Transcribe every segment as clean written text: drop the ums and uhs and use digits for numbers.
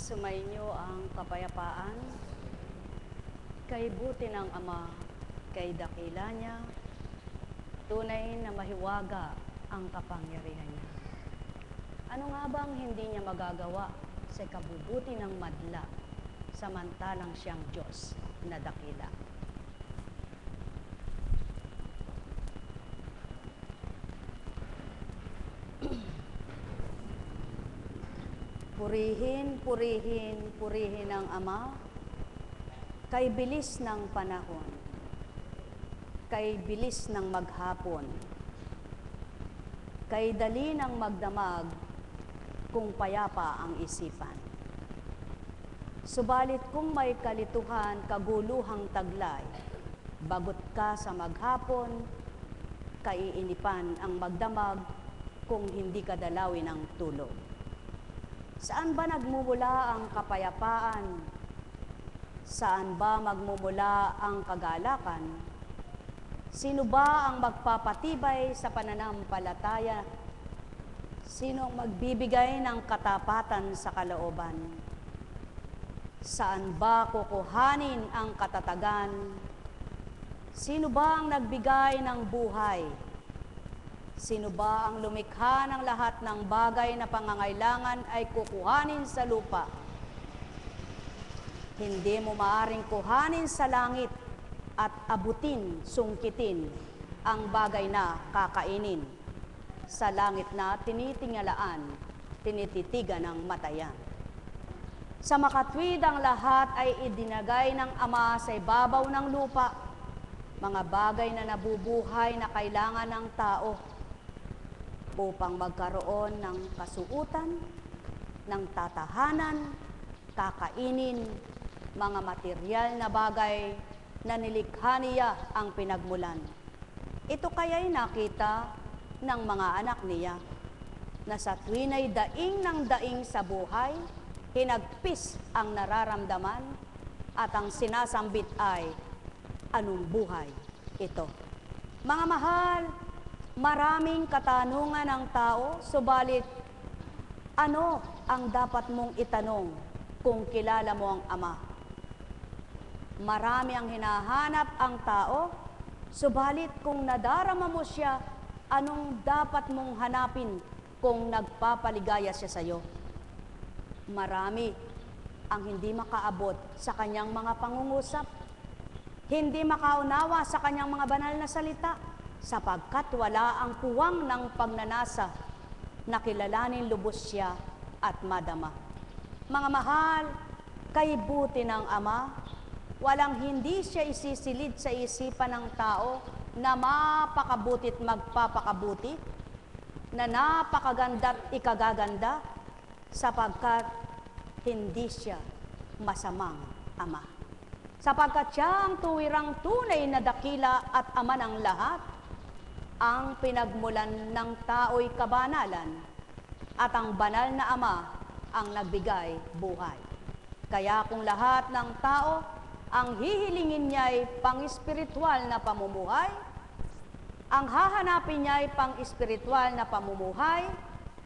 Sumainyo ang kapayapaan, kay buti ng Ama, kay dakila niya, tunay na mahiwaga ang kapangyarihan niya. Ano nga bang hindi niya magagawa sa kabubuti ng madla, samantalang siyang Diyos na dakila? Purihin, purihin, purihin ang Ama, kay bilis ng panahon, kay bilis ng maghapon, kay dali ng magdamag, kung payapa ang isipan. Subalit kung may kalituhan, kaguluhang taglay, bagot ka sa maghapon, kaiinipan ang magdamag, kung hindi ka dalawin ng tulog. Saan ba nagmumula ang kapayapaan? Saan ba magmumula ang kagalakan? Sino ba ang magpapatibay sa pananampalataya? Sino ang magbibigay ng katapatan sa kalooban? Saan ba kukuhanin ang katatagan? Sino ba ang nagbigay ng buhay? Sino ba ang lumikha ng lahat ng bagay na pangangailangan ay kukuhanin sa lupa? Hindi mo maaring kuhanin sa langit at abutin, sungkitin ang bagay na kakainin. Sa langit na tinitingalaan, tinititigan ng matayan. Sa makatwid ang lahat ay idinagay ng Ama sa ibabaw ng lupa, mga bagay na nabubuhay na kailangan ng tao, upang magkaroon ng kasuutan, ng tatahanan, kakainin, mga materyal na bagay na nilikha niya ang pinagmulan. Ito kaya'y nakita ng mga anak niya, na sa tuwina'y daing ng daing sa buhay, hinagpis ang nararamdaman, at ang sinasambit ay, anong buhay ito? Mga mahal, maraming katanungan ng tao, subalit ano ang dapat mong itanong kung kilala mo ang Ama? Marami ang hinahanap ang tao, subalit kung nadarama mo siya, anong dapat mong hanapin kung nagpapaligaya siya sa iyo? Marami ang hindi makaabot sa kanyang mga pangungusap, hindi makaunawa sa kanyang mga banal na salita, sapagkat wala ang puwang ng pagnanasa na kilalanin lubos siya at madama. Mga mahal, kay buti ng Ama, walang hindi siya isisilid sa isipan ng tao na mapakabutit magpapakabuti, na napakaganda't ikagaganda, sapagkat hindi siya masamang Ama. Sapagkat siya ang tuwirang tunay na dakila at Ama ng lahat, ang pinagmulan ng tao'y kabanalan, at ang banal na Ama ang nagbigay buhay. Kaya kung lahat ng tao ang hihilingin niya'y pang-espiritual na pamumuhay, ang hahanapin niya'y pang-espiritual na pamumuhay,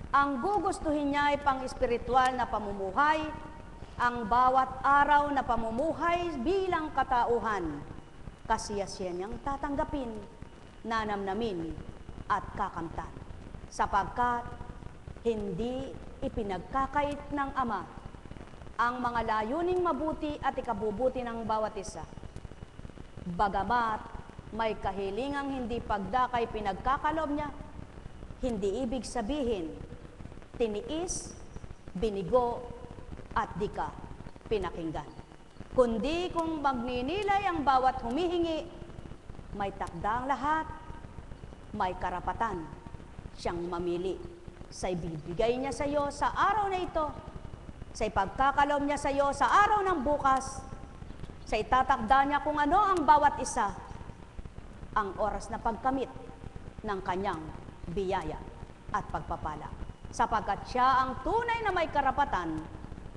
ang gugustuhin niya'y pang-espiritual na pamumuhay, ang bawat araw na pamumuhay bilang katauhan, kasiyasiyan niyang tatanggapin, nanamnamin at kakamtan, sapagkat hindi ipinagkakait ng Ama ang mga layuning mabuti at ikabubuti ng bawat isa. Bagamat may kahilingang hindi pagdakay pinagkakaloob niya, hindi ibig sabihin tiniis, binigo at di ka pinakinggan. Kundi kung magninilay ang bawat humihingi, may takda ang lahat, may karapatan siyang mamili sa ibibigay niya sa iyo sa araw na ito, sa ipagkakaloob niya sa iyo sa araw ng bukas, sa itatakda niya kung ano ang bawat isa, ang oras na pagkamit ng kanyang biyaya at pagpapala. Sapagkat siya ang tunay na may karapatan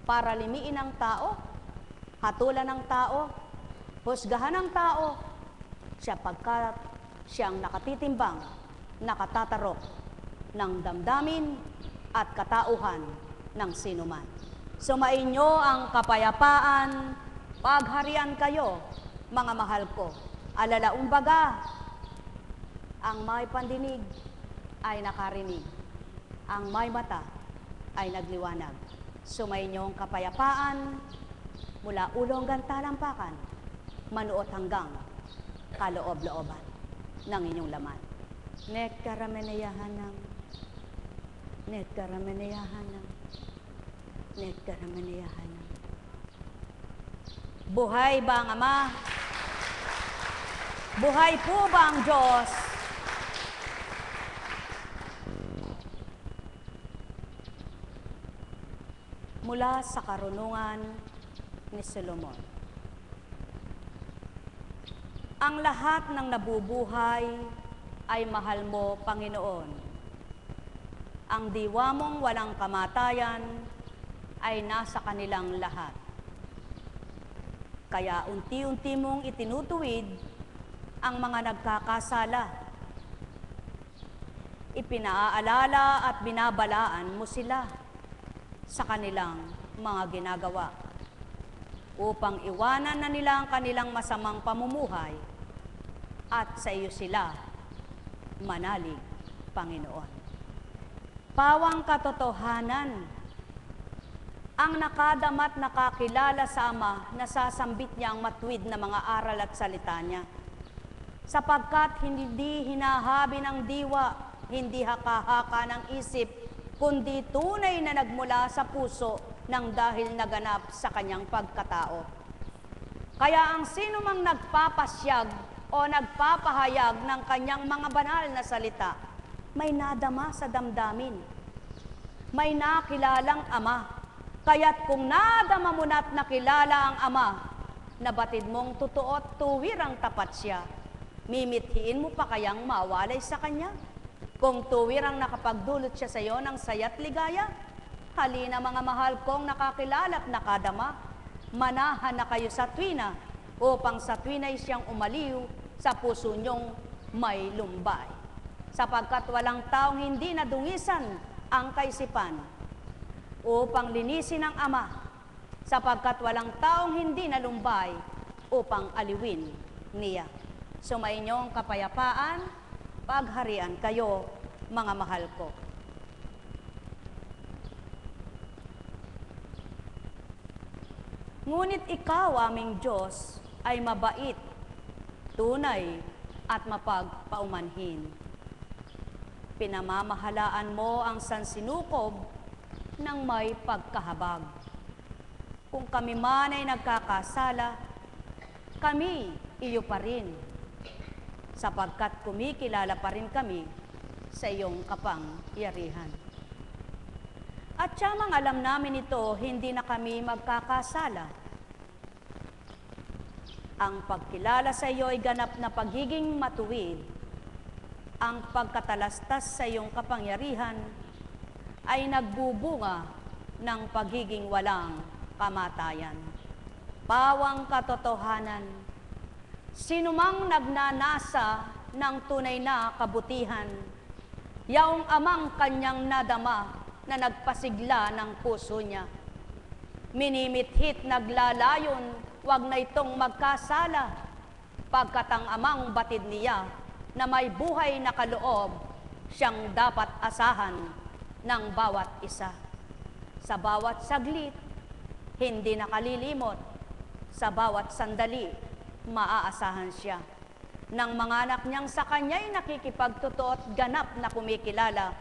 para limiin ang tao, hatulan ng tao, husgahan ng tao, sapagkat siyang nakatitimbang, nakatatarok ng damdamin at katauhan ng sinuman. Sumainyo ang kapayapaan, pagharian kayo, mga mahal ko. Alalaumbaga, ang may pandinig ay nakarinig, ang may mata ay nagliwanag. Sumainyo ang kapayapaan, mula ulo hanggang talampakan, manuot hanggang kaloob-looban ng inyong laman. Net karameneyahanam, net karameneyahanam, net karameneyahanam. Buhay ba ang Ama? Buhay po ba ang Diyos? Mula sa karunungan ni Solomon. Ang lahat ng nabubuhay ay mahal mo, Panginoon. Ang diwa mong walang kamatayan ay nasa kanilang lahat. Kaya unti-unti mong itinutuwid ang mga nagkakasala. Ipinaaalala at binabalaan mo sila sa kanilang mga ginagawa upang iwanan na nila ang kanilang masamang pamumuhay at sa iyo sila manalig, Panginoon. Pawang katotohanan, ang nakadama't nakakilala sa Ama, nasasambit niya ang matuwid na mga aral at salita niya. Sapagkat hindi hinahabi ng diwa, hindi haka-haka ng isip, kundi tunay na nagmula sa puso ng dahil naganap sa kanyang pagkatao. Kaya ang sino mang nagpapasyag o nagpapahayag ng kanyang mga banal na salita, may nadama sa damdamin, may nakilalang Ama. Kaya't kung nadama mo na't nakilala ang Ama, nabatid mong totoo at tuwirang tapat siya, mimithiin mo pa kayang mawalay sa Kanya? Kung tuwirang nakapagdulot siya sa iyo ng saya't ligaya, halina mga mahal kong nakakilala at nakadama, manahan na kayo sa tuwina, upang sa tuwina'y siyang umaliw sa puso niyong may lumbay. Sapagkat walang taong hindi nadungisan ang kaisipan, upang linisin ang Ama, sapagkat walang taong hindi nalumbay upang aliwin niya. Sumainyo ang kapayapaan, pagharian kayo, mga mahal ko. Ngunit ikaw, aming Diyos, ay mabait, tunay at mapagpaumanhin. Pinamamahalaan mo ang sansinukob ng may pagkahabag. Kung kami man ay nagkakasala, kami iyo pa rin, sapagkat kumikilala pa rin kami sa iyong kapangyarihan. At siyamang alam namin ito, hindi na kami magkakasala. Ang pagkilala sa iyo ay ganap na pagiging matuwid. Ang pagkatalastas sa iyong kapangyarihan ay nagbubunga ng pagiging walang kamatayan. Pawang katotohanan, sinumang nagnanasa ng tunay na kabutihan, yaong Amang kanyang nadama na nagpasigla ng puso niya. Minimithit naglalayon, wag na itong magkasala, pagkat ang Amang batid niya na may buhay na kaloob, siyang dapat asahan ng bawat isa. Sa bawat saglit, hindi nakalilimot. Sa bawat sandali, maaasahan siya. Nang mga anak niyang sa kanya'y nakikipagtotoo at ganap na kumikilala,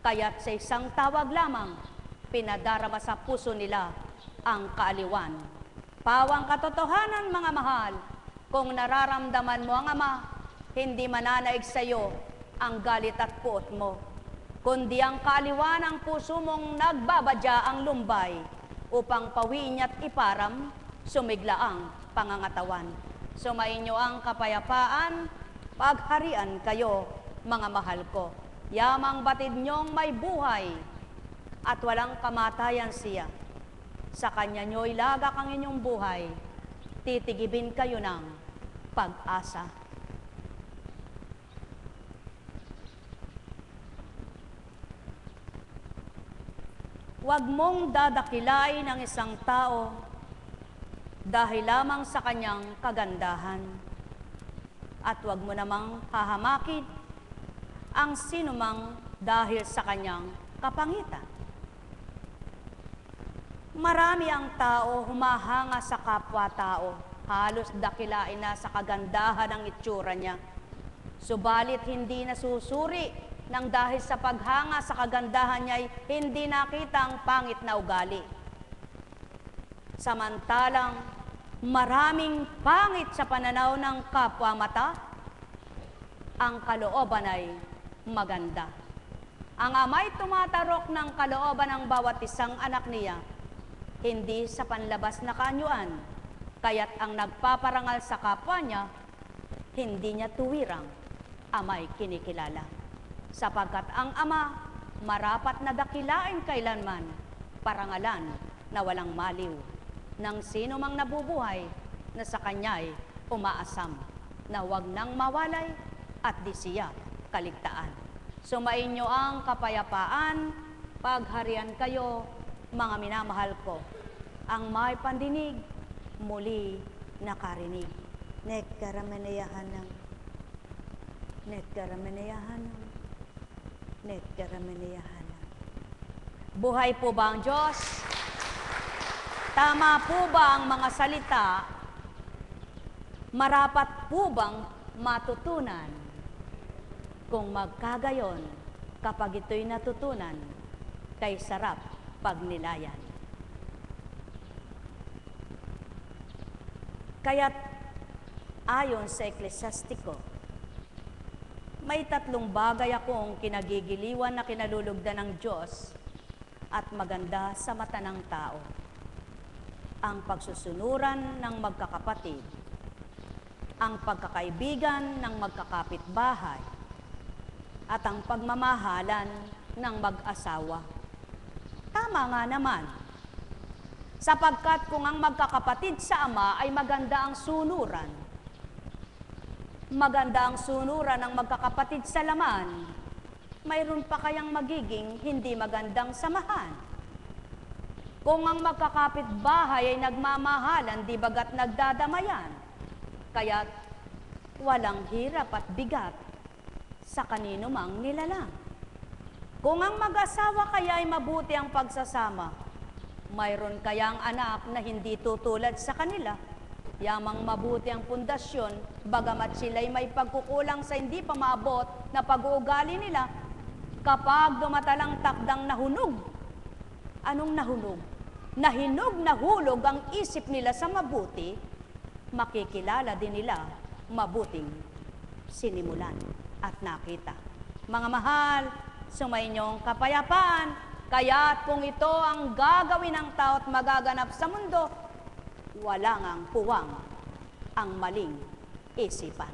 kaya't sa isang tawag lamang, pinadarama sa puso nila ang kaaliwan. Pawang katotohanan, mga mahal, kung nararamdaman mo ang Ama, hindi mananaig sa iyo ang galit at puot mo, kundi ang kaaliwan ng puso mong nagbabadya ang lumbay upang pawiin at iparam, sumigla ang pangangatawan. Sumainyo ang kapayapaan, pagharian kayo, mga mahal ko. Yamang batid niyong may buhay at walang kamatayan siya. Sa kanya niyo'y lagak ang inyong buhay, titigibin kayo ng pag-asa. Huwag mong dadakilain ang isang tao dahil lamang sa kanyang kagandahan. At huwag mo namang hahamakin ang sinumang dahil sa kanyang kapangitan. Marami ang tao humahanga sa kapwa-tao, halos dakilain na sa kagandahan ng itsura niya. Subalit hindi nasusuri nang dahil sa paghanga sa kagandahan niya ay hindi nakita ang pangit na ugali. Samantalang maraming pangit sa pananaw ng kapwa-mata, ang kalooban ay maganda. Ang ama'y tumatarok ng kalooban ng bawat isang anak niya, hindi sa panlabas na kaanyuan, kaya't ang nagpaparangal sa kapwa niya, hindi niya tuwirang ama'y kinikilala. Sapagkat ang ama, marapat na dakilain kailanman, parangalan na walang maliw, ng sino mang nabubuhay na sa kanya'y umaasam, na huwag nang mawalay at di siya kaligtaan. Sumainyo ang kapayapaan, pagharian kayo, mga minamahal ko. Ang may pandinig, muli nakarinig. Netkarameneyahanang, netkarameneyahanang, netkarameneyahanang. Buhay po ba ang Diyos? Tama po ba ang mga salita? Marapat po bang matutunan? Kung magkagayon, kapag ito'y natutunan, kay sarap pagnilayan. Kaya't ayon sa Eklesiastiko, may 3 bagay akong kinagigiliwan na kinalulugdan ng Diyos at maganda sa mata ng tao. Ang pagsusunuran ng magkakapatid, ang pagkakaibigan ng magkakapitbahay, at ang pagmamahalan ng mag-asawa. Tama nga naman, sapagkat kung ang magkakapatid sa ama ay maganda ang sunuran, maganda ang sunuran ng magkakapatid sa laman, mayroon pa kayang magiging hindi magandang samahan? Kung ang magkakapitbahay ay nagmamahalan, di bagat nagdadamayan, kaya't walang hirap at bigat sa kanino mang nilalang. Kung ang mag-asawa kaya ay mabuti ang pagsasama, mayroon kayang anak na hindi tutulad sa kanila, yamang mabuti ang pundasyon, bagamat sila'y may pagkukulang sa hindi pa maabot na pag-uugali nila, kapag dumatalang takdang nahunog. Anong nahunog? Nahinog, nahulog ang isip nila sa mabuti, makikilala din nila mabuting sinimulan at nakita. Mga mahal, sumainyong kapayapaan, kaya't kung ito ang gagawin ng tao at magaganap sa mundo, wala ngang puwang ang maling isipan.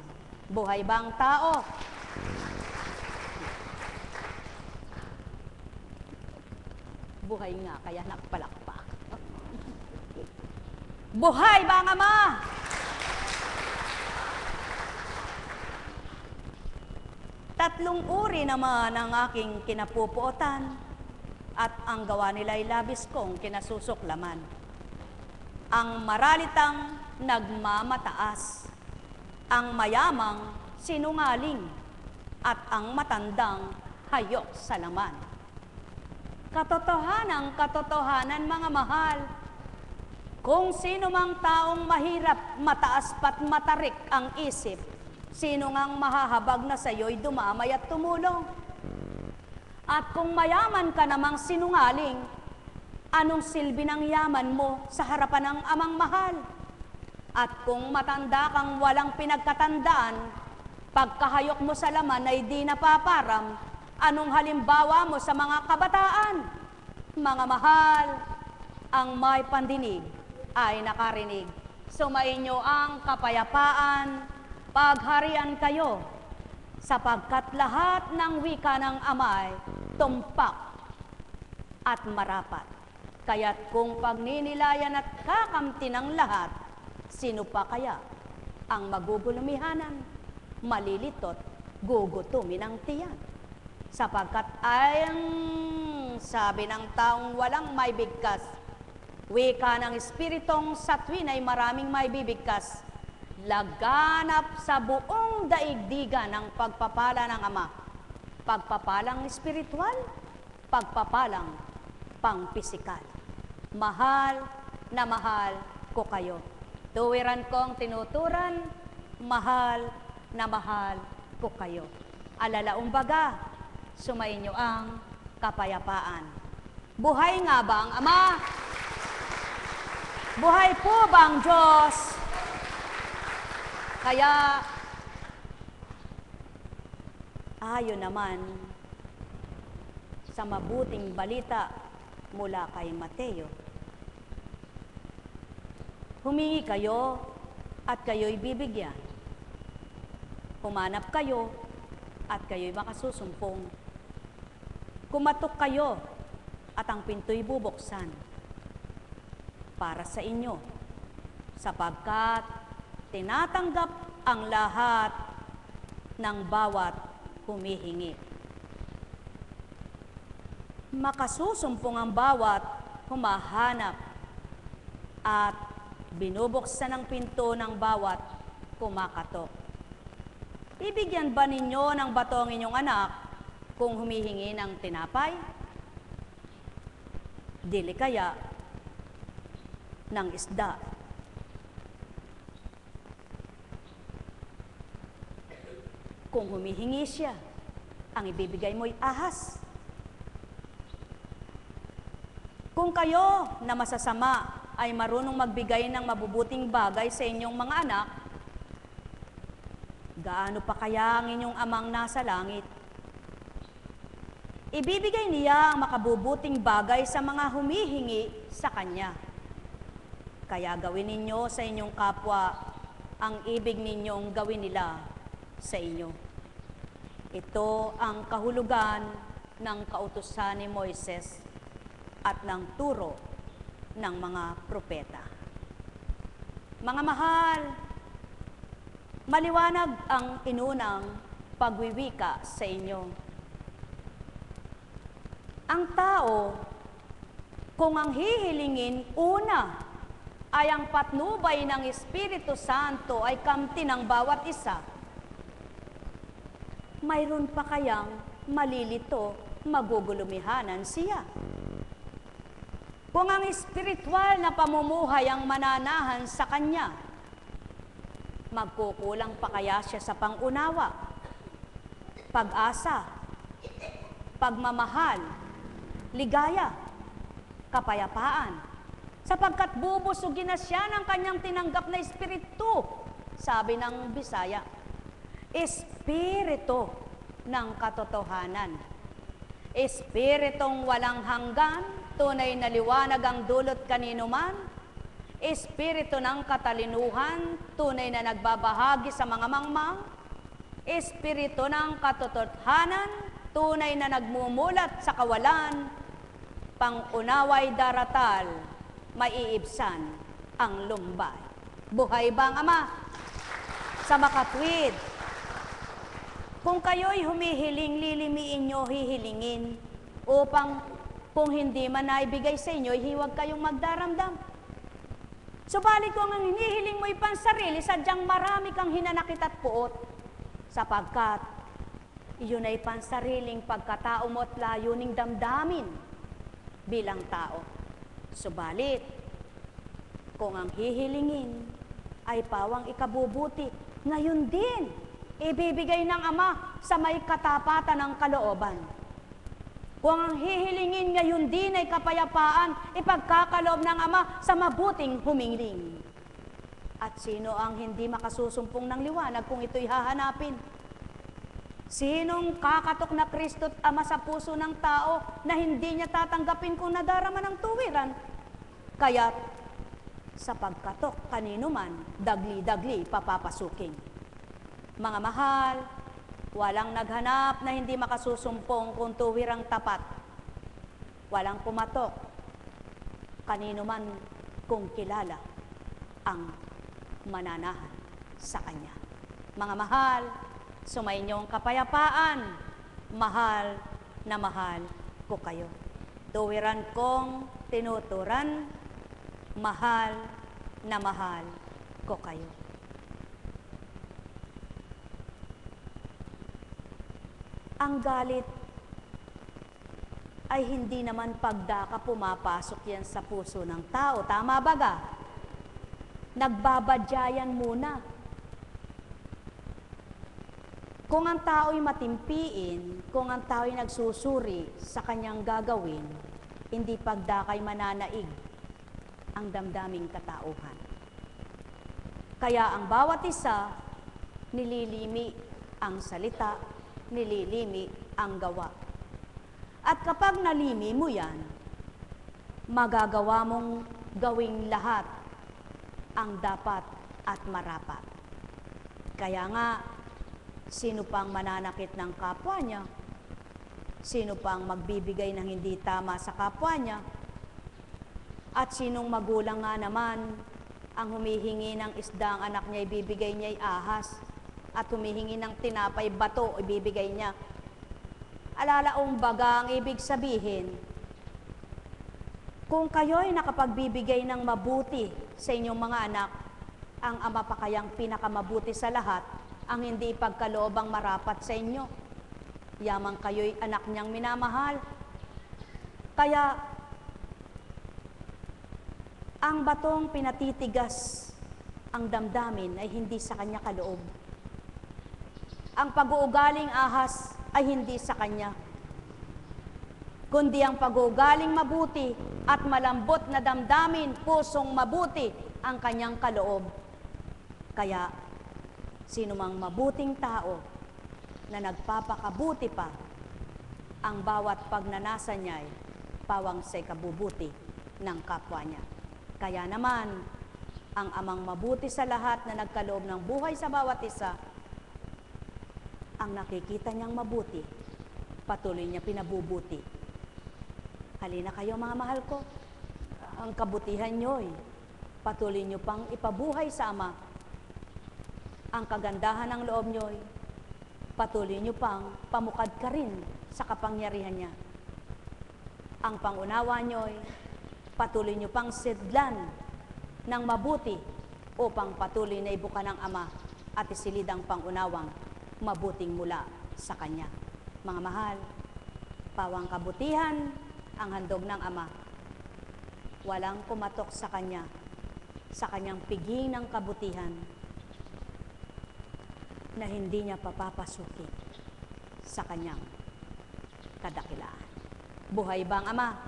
Buhay ba ang tao? Buhay nga, kaya nakpalakpak. Buhay ba ang ama? Tatlong uri naman ang aking kinapupuotan at ang gawa nila ay labis kong kinasusuklaman. Ang maralitang nagmamataas, ang mayamang sinungaling, at ang matandang hayok sa laman. Katotohanan mga mahal, kung sino mang taong mahirap, mataas pat matarik ang isip, sino ngang mahahabag na sa'yo'y dumamay at tumulong? At kung mayaman ka namang sinungaling, anong silbi ng yaman mo sa harapan ng amang mahal? At kung matanda kang walang pinagkatandaan, pagkahayok mo sa laman ay di napaparam, anong halimbawa mo sa mga kabataan? Mga mahal, ang may pandinig ay nakarinig. Sumainyo ang kapayapaan, pagharian kayo, sapagkat lahat ng wika ng amay tumpak at marapat. Kaya't kung pagninilayan at kakamti ng lahat, sino pa kaya ang magugulumihanan, malilitot, gugutumin ang tiyan? Sapagkat ang sabi ng taong walang may bigkas. Wika ng Espiritong sa tuwin ay maraming may bibigkas. Laganap sa buong daigdigan ng pagpapala ng Ama. Pagpapalang espiritual, pagpapalang pangpisikal. Mahal na mahal ko kayo. Tuwiran kong tinuturan, mahal na mahal ko kayo. Alalaumbaga, sumainyo ang kapayapaan. Buhay nga ba ang Ama? Buhay po ba ang Diyos? Kaya, ayon naman sa mabuting balita mula kay Mateo, humingi kayo at kayo'y bibigyan. Humanap kayo at kayo'y makasusumpong. Kumatok kayo at ang pinto'y bubuksan para sa inyo, sapagkat tinatanggap ang lahat ng bawat humihingi. Makasusumpong ang bawat humahanap at binubuksan ang pinto ng bawat kumakatok. Ibigyan ba ninyo ng bato ang inyong anak kung humihingi ng tinapay? Dili kaya ng isda? Kung humihingi siya, ang ibibigay mo'y ahas. Kung kayo na masasama ay marunong magbigay ng mabubuting bagay sa inyong mga anak, gaano pa kaya ang inyong Amang nasa langit? Ibibigay niya ang makabubuting bagay sa mga humihingi sa Kanya. Kaya gawin ninyo sa inyong kapwa ang ibig ninyong gawin nila sa inyo. Ito ang kahulugan ng kautusan ni Moises at ng turo ng mga propeta. Mga mahal, maliwanag ang inunang pagwiwika sa inyo. Ang tao, kung ang hihilingin una ay ang patnubay ng Espiritu Santo ay kamti ng bawat isa, mayroon pa kayang malilito, magugulumihanan siya. Kung ang espiritual na pamumuhay ang mananahan sa kanya, magkukulang pa kaya siya sa pangunawa, pag-asa, pagmamahal, ligaya, kapayapaan, sapagkat bubusugin na siya ng kanyang tinanggap na espiritu, sabi ng Bisaya, espiritu ng katotohanan, espiritong walang hanggan, tunay na liwanag ang dulot kanino man, espiritu ng katalinuhan, tunay na nagbabahagi sa mga mangmang, espiritu ng katotohanan, tunay na nagmumulat sa kawalan, pangunaway daratal, maiibsan ang lumbay. Buhay ba ang Ama? Sa makatwid, kung kayo'y humihiling, lilimiin nyo, hihilingin, upang kung hindi man naibigay sa inyo, hiwag kayong magdaramdam. Subalit kung ang hinihiling mo'y pansarili, sadyang marami kang hinanakit at puot, sapagkat iyon ay pansariling pagkatao mo at layuning damdamin bilang tao. Subalit, kung ang hihilingin ay pawang ikabubuti, ngayon din, ibibigay ng Ama sa may katapatan ng kalooban. Kung ang hihilingin ngayon din ay kapayapaan, ipagkakaloob ng Ama sa mabuting humiling. At sino ang hindi makasusumpong ng liwanag kung ito'y hahanapin? Sinong kakatok na Kristo't Ama sa puso ng tao na hindi niya tatanggapin kung nadarama ng tuwiran? Kaya't sa pagkatok kanino man, dagli-dagli papapasuking. Mga mahal, walang naghanap na hindi makasusumpong kung tuwirang tapat. Walang pumatok kanino man kung kilala ang mananahan sa Kanya. Mga mahal, sumainyong kapayapaan, mahal na mahal ko kayo. Tuwiran kong tinuturan, mahal na mahal ko kayo. Ang galit ay hindi naman pagdaka pumapasok yan sa puso ng tao. Tama ba ga? Nagbabadyayan muna. Kung ang tao'y matimpiin, kung ang tao'y nagsusuri sa kanyang gagawin, hindi pagdakay mananaig ang damdaming katauhan. Kaya ang bawat isa, nililimi ang salita, nililimi ang gawa. At kapag nalimi mo yan, magagawa mong gawing lahat ang dapat at marapat. Kaya nga, sino pang mananakit ng kapwa niya, sino pang magbibigay ng hindi tama sa kapwa niya, at sinong magulang nga naman ang humihingi ng isda ang anak niya, ibibigay niya ay ahas, at humihingi ng tinapay, bato, ibibigay niya. Alalaong baga ang ibig sabihin, kung kayo'y nakapagbibigay ng mabuti sa inyong mga anak, ang ama pa kayang pinakamabuti sa lahat, ang hindi ipagkaloobang marapat sa inyo. Yamang kayo'y anak niyang minamahal. Kaya, ang batong pinatitigas ang damdamin ay hindi sa kanya kaloob. Ang pag-uugaling ahas ay hindi sa kanya, kundi ang pag-uugaling mabuti at malambot na damdamin, pusong mabuti ang kanyang kaloob. Kaya, sino mang mabuting tao na nagpapakabuti pa, ang bawat pagnanasa niya ay pawang sa ikabubuti ng kapwa niya. Kaya naman, ang amang mabuti sa lahat na nagkaloob ng buhay sa bawat isa, ang nakikita niyang mabuti, patuloy niya pinabubuti. Halina kayo mga mahal ko, ang kabutihan niyo'y patuloy niyo pang ipabuhay sa Ama. Ang kagandahan ng loob niyo'y patuloy niyo pang pamukad ka rin sa kapangyarihan niya. Ang pangunawa niyo'y patuloy niyo pang sidlan ng mabuti upang patuloy na ibuka ng Ama at isilid ang pangunawang mabuting mula sa Kanya. Mga mahal, pawang kabutihan ang handog ng Ama. Walang kumatok sa Kanya, sa Kanyang piging ng kabutihan na hindi niya papapasukin sa Kanyang kadakilaan. Buhay bang Ama?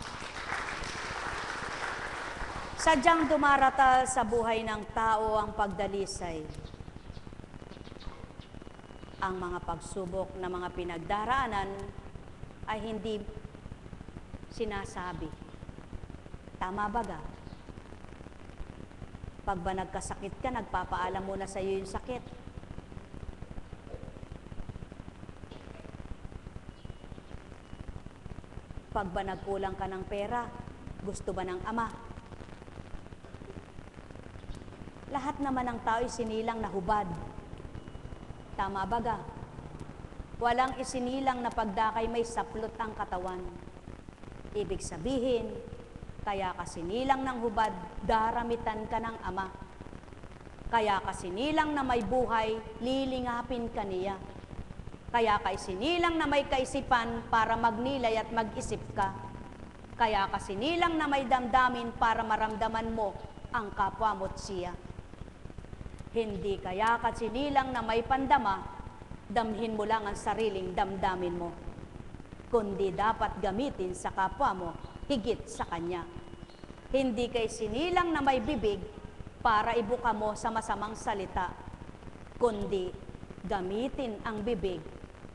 Sadyang dumaratal sa buhay ng tao ang pagdalisay, ang mga pagsubok na mga pinagdaraanan ay hindi sinasabi. Tama ba ga? Pag ba nagkasakit ka, nagpapaalam muna sa iyo yung sakit. Pag ba nagkulang ka ng pera, gusto ba ng Ama? Lahat naman ng tao'y sinilang na hubad. Tama ba ga? Walang isinilang na pagdakay may saplot ang katawan. Ibig sabihin, kaya ka sinilang ng hubad, daramitan ka ng Ama. Kaya ka sinilang na may buhay, lilingapin ka niya. Kaya ka sinilang na may kaisipan para magnilay at mag-isip ka. Kaya ka sinilang na may damdamin para maramdaman mo ang kapwa mo't siya. Hindi kaya ka sinilang na may pandama, damhin mo lang ang sariling damdamin mo, kundi dapat gamitin sa kapwa mo higit sa kanya. Hindi kay sinilang na may bibig para ibuka mo sa masamang salita, kundi gamitin ang bibig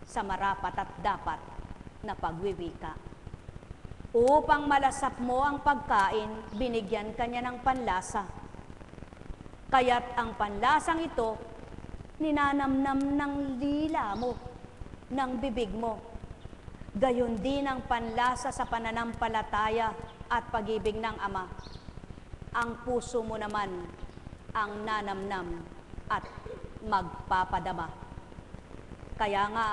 sa marapat at dapat na pagwiwika. Upang malasap mo ang pagkain, binigyan kanya ng panlasa. Kaya't ang panlasang ito, ninanamnam ng dila mo, ng bibig mo. Gayon din ang panlasa sa pananampalataya at pag-ibig ng Ama. Ang puso mo naman ang nanamnam at magpapadama. Kaya nga,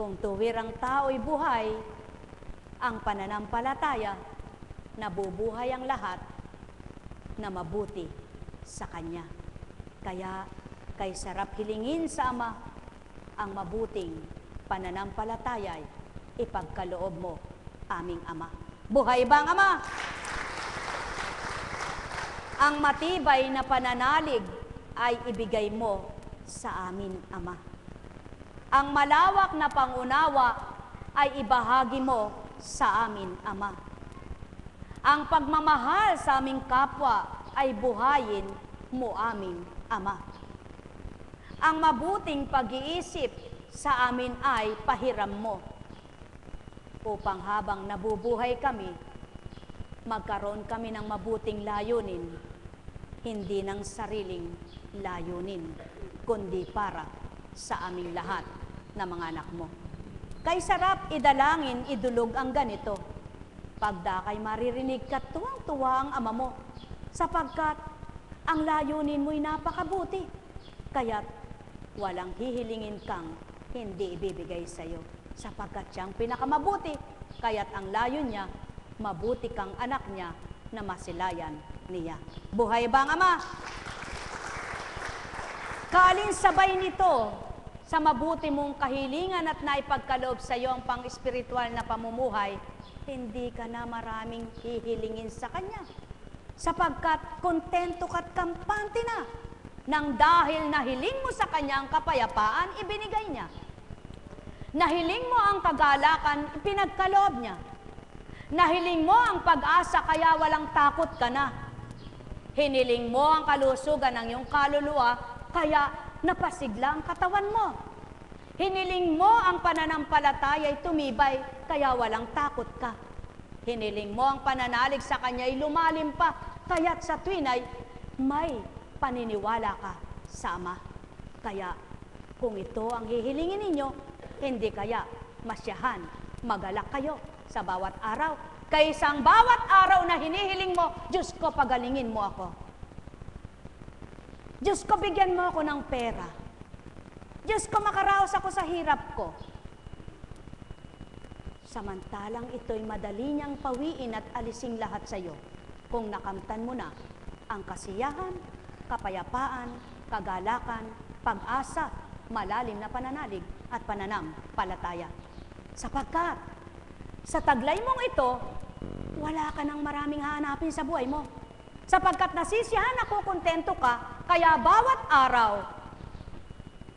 kung tuwirang tao'y buhay, ang pananampalataya, nabubuhay ang lahat na mabuti sa Kanya. Kaya kay sarap hilingin sa Ama ang mabuting pananampalataya ipagkaloob mo, aming Ama. Buhay ba ang Ama? Ang matibay na pananalig ay ibigay mo sa amin, Ama. Ang malawak na pangunawa ay ibahagi mo sa amin, Ama. Ang pagmamahal sa aming kapwa ay buhayin mo, aming Ama. Ang mabuting pag-iisip sa amin ay pahiram mo, upang habang nabubuhay kami, magkaroon kami ng mabuting layunin, hindi ng sariling layunin, kundi para sa aming lahat na mga anak mo. Kay sarap idalangin, idulog ang ganito. Pagdakay maririnig ka, tuwang-tuwa ang Ama mo, sapagkat ang layunin mo'y napakabuti. Kaya't walang hihilingin kang hindi ibibigay sa iyo, sapagkat siyang pinakamabuti. Kaya't ang layon niya, mabuti kang anak niya na masilayan niya. Buhay ba ang Ama? Kaalinsabay nito sa mabuti mong kahilingan at naipagkaloob sa iyo ang pang-espiritual na pamumuhay, hindi ka na maraming hihilingin sa Kanya, sapagkat kontento ka't kampante na, nang dahil nahiling mo sa Kanya ang kapayapaan, ibinigay niya. Nahiling mo ang kagalakan, ipinagkaloob niya. Nahiling mo ang pag-asa, kaya walang takot ka na. Hiniling mo ang kalusugan ng iyong kaluluwa, kaya napasigla ang katawan mo. Hiniling mo ang pananampalataya'y tumibay, kaya walang takot ka. Hiniling mo ang pananalig sa Kanya'y lumalim pa, kaya't sa tuwinay may paniniwala ka sa Ama. Kaya kung ito ang hihilingin ninyo, hindi kaya masyahan, magalak kayo sa bawat araw. Kaysa ang bawat araw na hinihiling mo, Diyos ko, pagalingin mo ako. Diyos ko, bigyan mo ako ng pera. Diyos ko, makaraos ako sa hirap ko. Samantalang ito'y madali niyang pawiin at alising lahat sa iyo kung nakamtan mo na ang kasiyahan, kapayapaan, kagalakan, pag-asa, malalim na pananalig at pananampalataya. Sapagkat sa taglay mong ito, wala ka nang maraming hahanapin sa buhay mo. Sapagkat nasisiyahan ako, kontento ka, kaya bawat araw,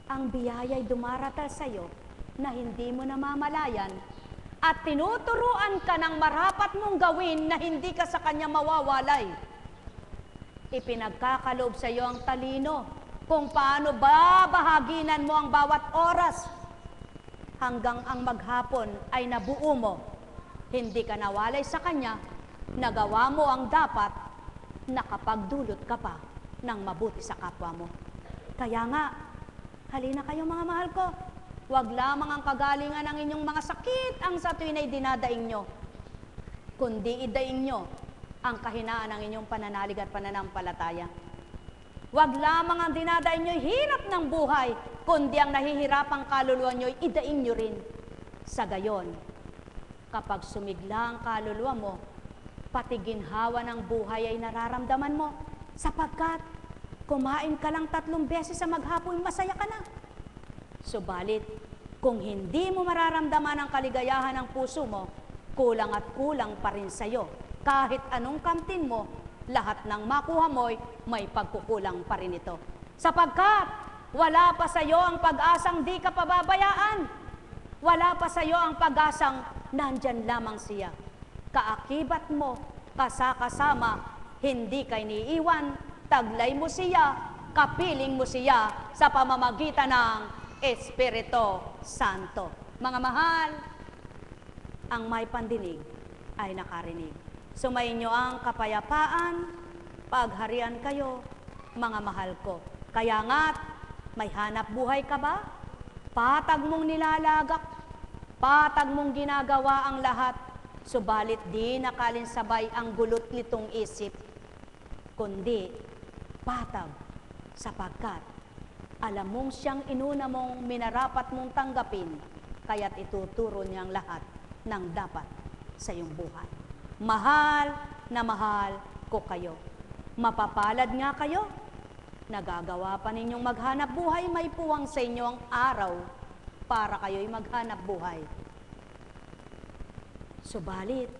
ang biyaya'y dumaratal sa iyo na hindi mo namamalayan at tinuturuan ka ng marapat mong gawin na hindi ka sa Kanya mawawalay. Ipinagkakaloob sa iyo ang talino kung paano babahaginan mo ang bawat oras hanggang ang maghapon ay nabuo mo. Hindi ka nawalay sa Kanya, nagawa mo ang dapat, nakapagdulot ka pa ng mabuti sa kapwa mo. Kaya nga, halina kayo mga mahal ko, huwag lamang ang kagalingan ng inyong mga sakit ang sa tuwin ay dinadaing nyo, kundi idaing nyo ang kahinaan ng inyong pananalig at pananampalataya. Huwag lamang ang dinadaing nyo'y hirap ng buhay, kundi ang nahihirapang kaluluwa nyo'y idaing nyo rin. Sa gayon, kapag sumigla ang kaluluwa mo, pati ginhawa ng buhay ay nararamdaman mo, sapagkat kumain ka lang 3 beses sa maghapon, masaya ka na. Subalit, kung hindi mo mararamdaman ang kaligayahan ng puso mo, kulang at kulang pa rin sa iyo. Kahit anong kamtin mo, lahat ng makuha mo'y may pagkukulang pa rin ito. Sapagkat wala pa sa iyo ang pag-asang di ka pababayaan. Wala pa sa iyo ang pag-asang nandyan lamang siya. Kaakibat mo, kasakasama, hindi kay niiwan, taglay mo siya, kapiling mo siya sa pamamagitan ng Espiritu Santo. Mga mahal, ang may pandinig ay nakarinig. Sumainyo ang kapayapaan, pagharian kayo, mga mahal ko. Kaya nga't, may hanap buhay ka ba? Patag mong nilalagak, patag mong ginagawa ang lahat, subalit di nakalinsabay ang gulot nitong isip, kundi patag sapagkat alam mong siyang inuna mong minarapat mong tanggapin, kaya't ituturo niyang lahat ng dapat sa iyong buhay. Mahal na mahal ko kayo. Mapapalad nga kayo. Nagagawa pa ninyong maghanap buhay, may puwang sa inyo ang araw para kayo'y maghanap buhay. Subalit,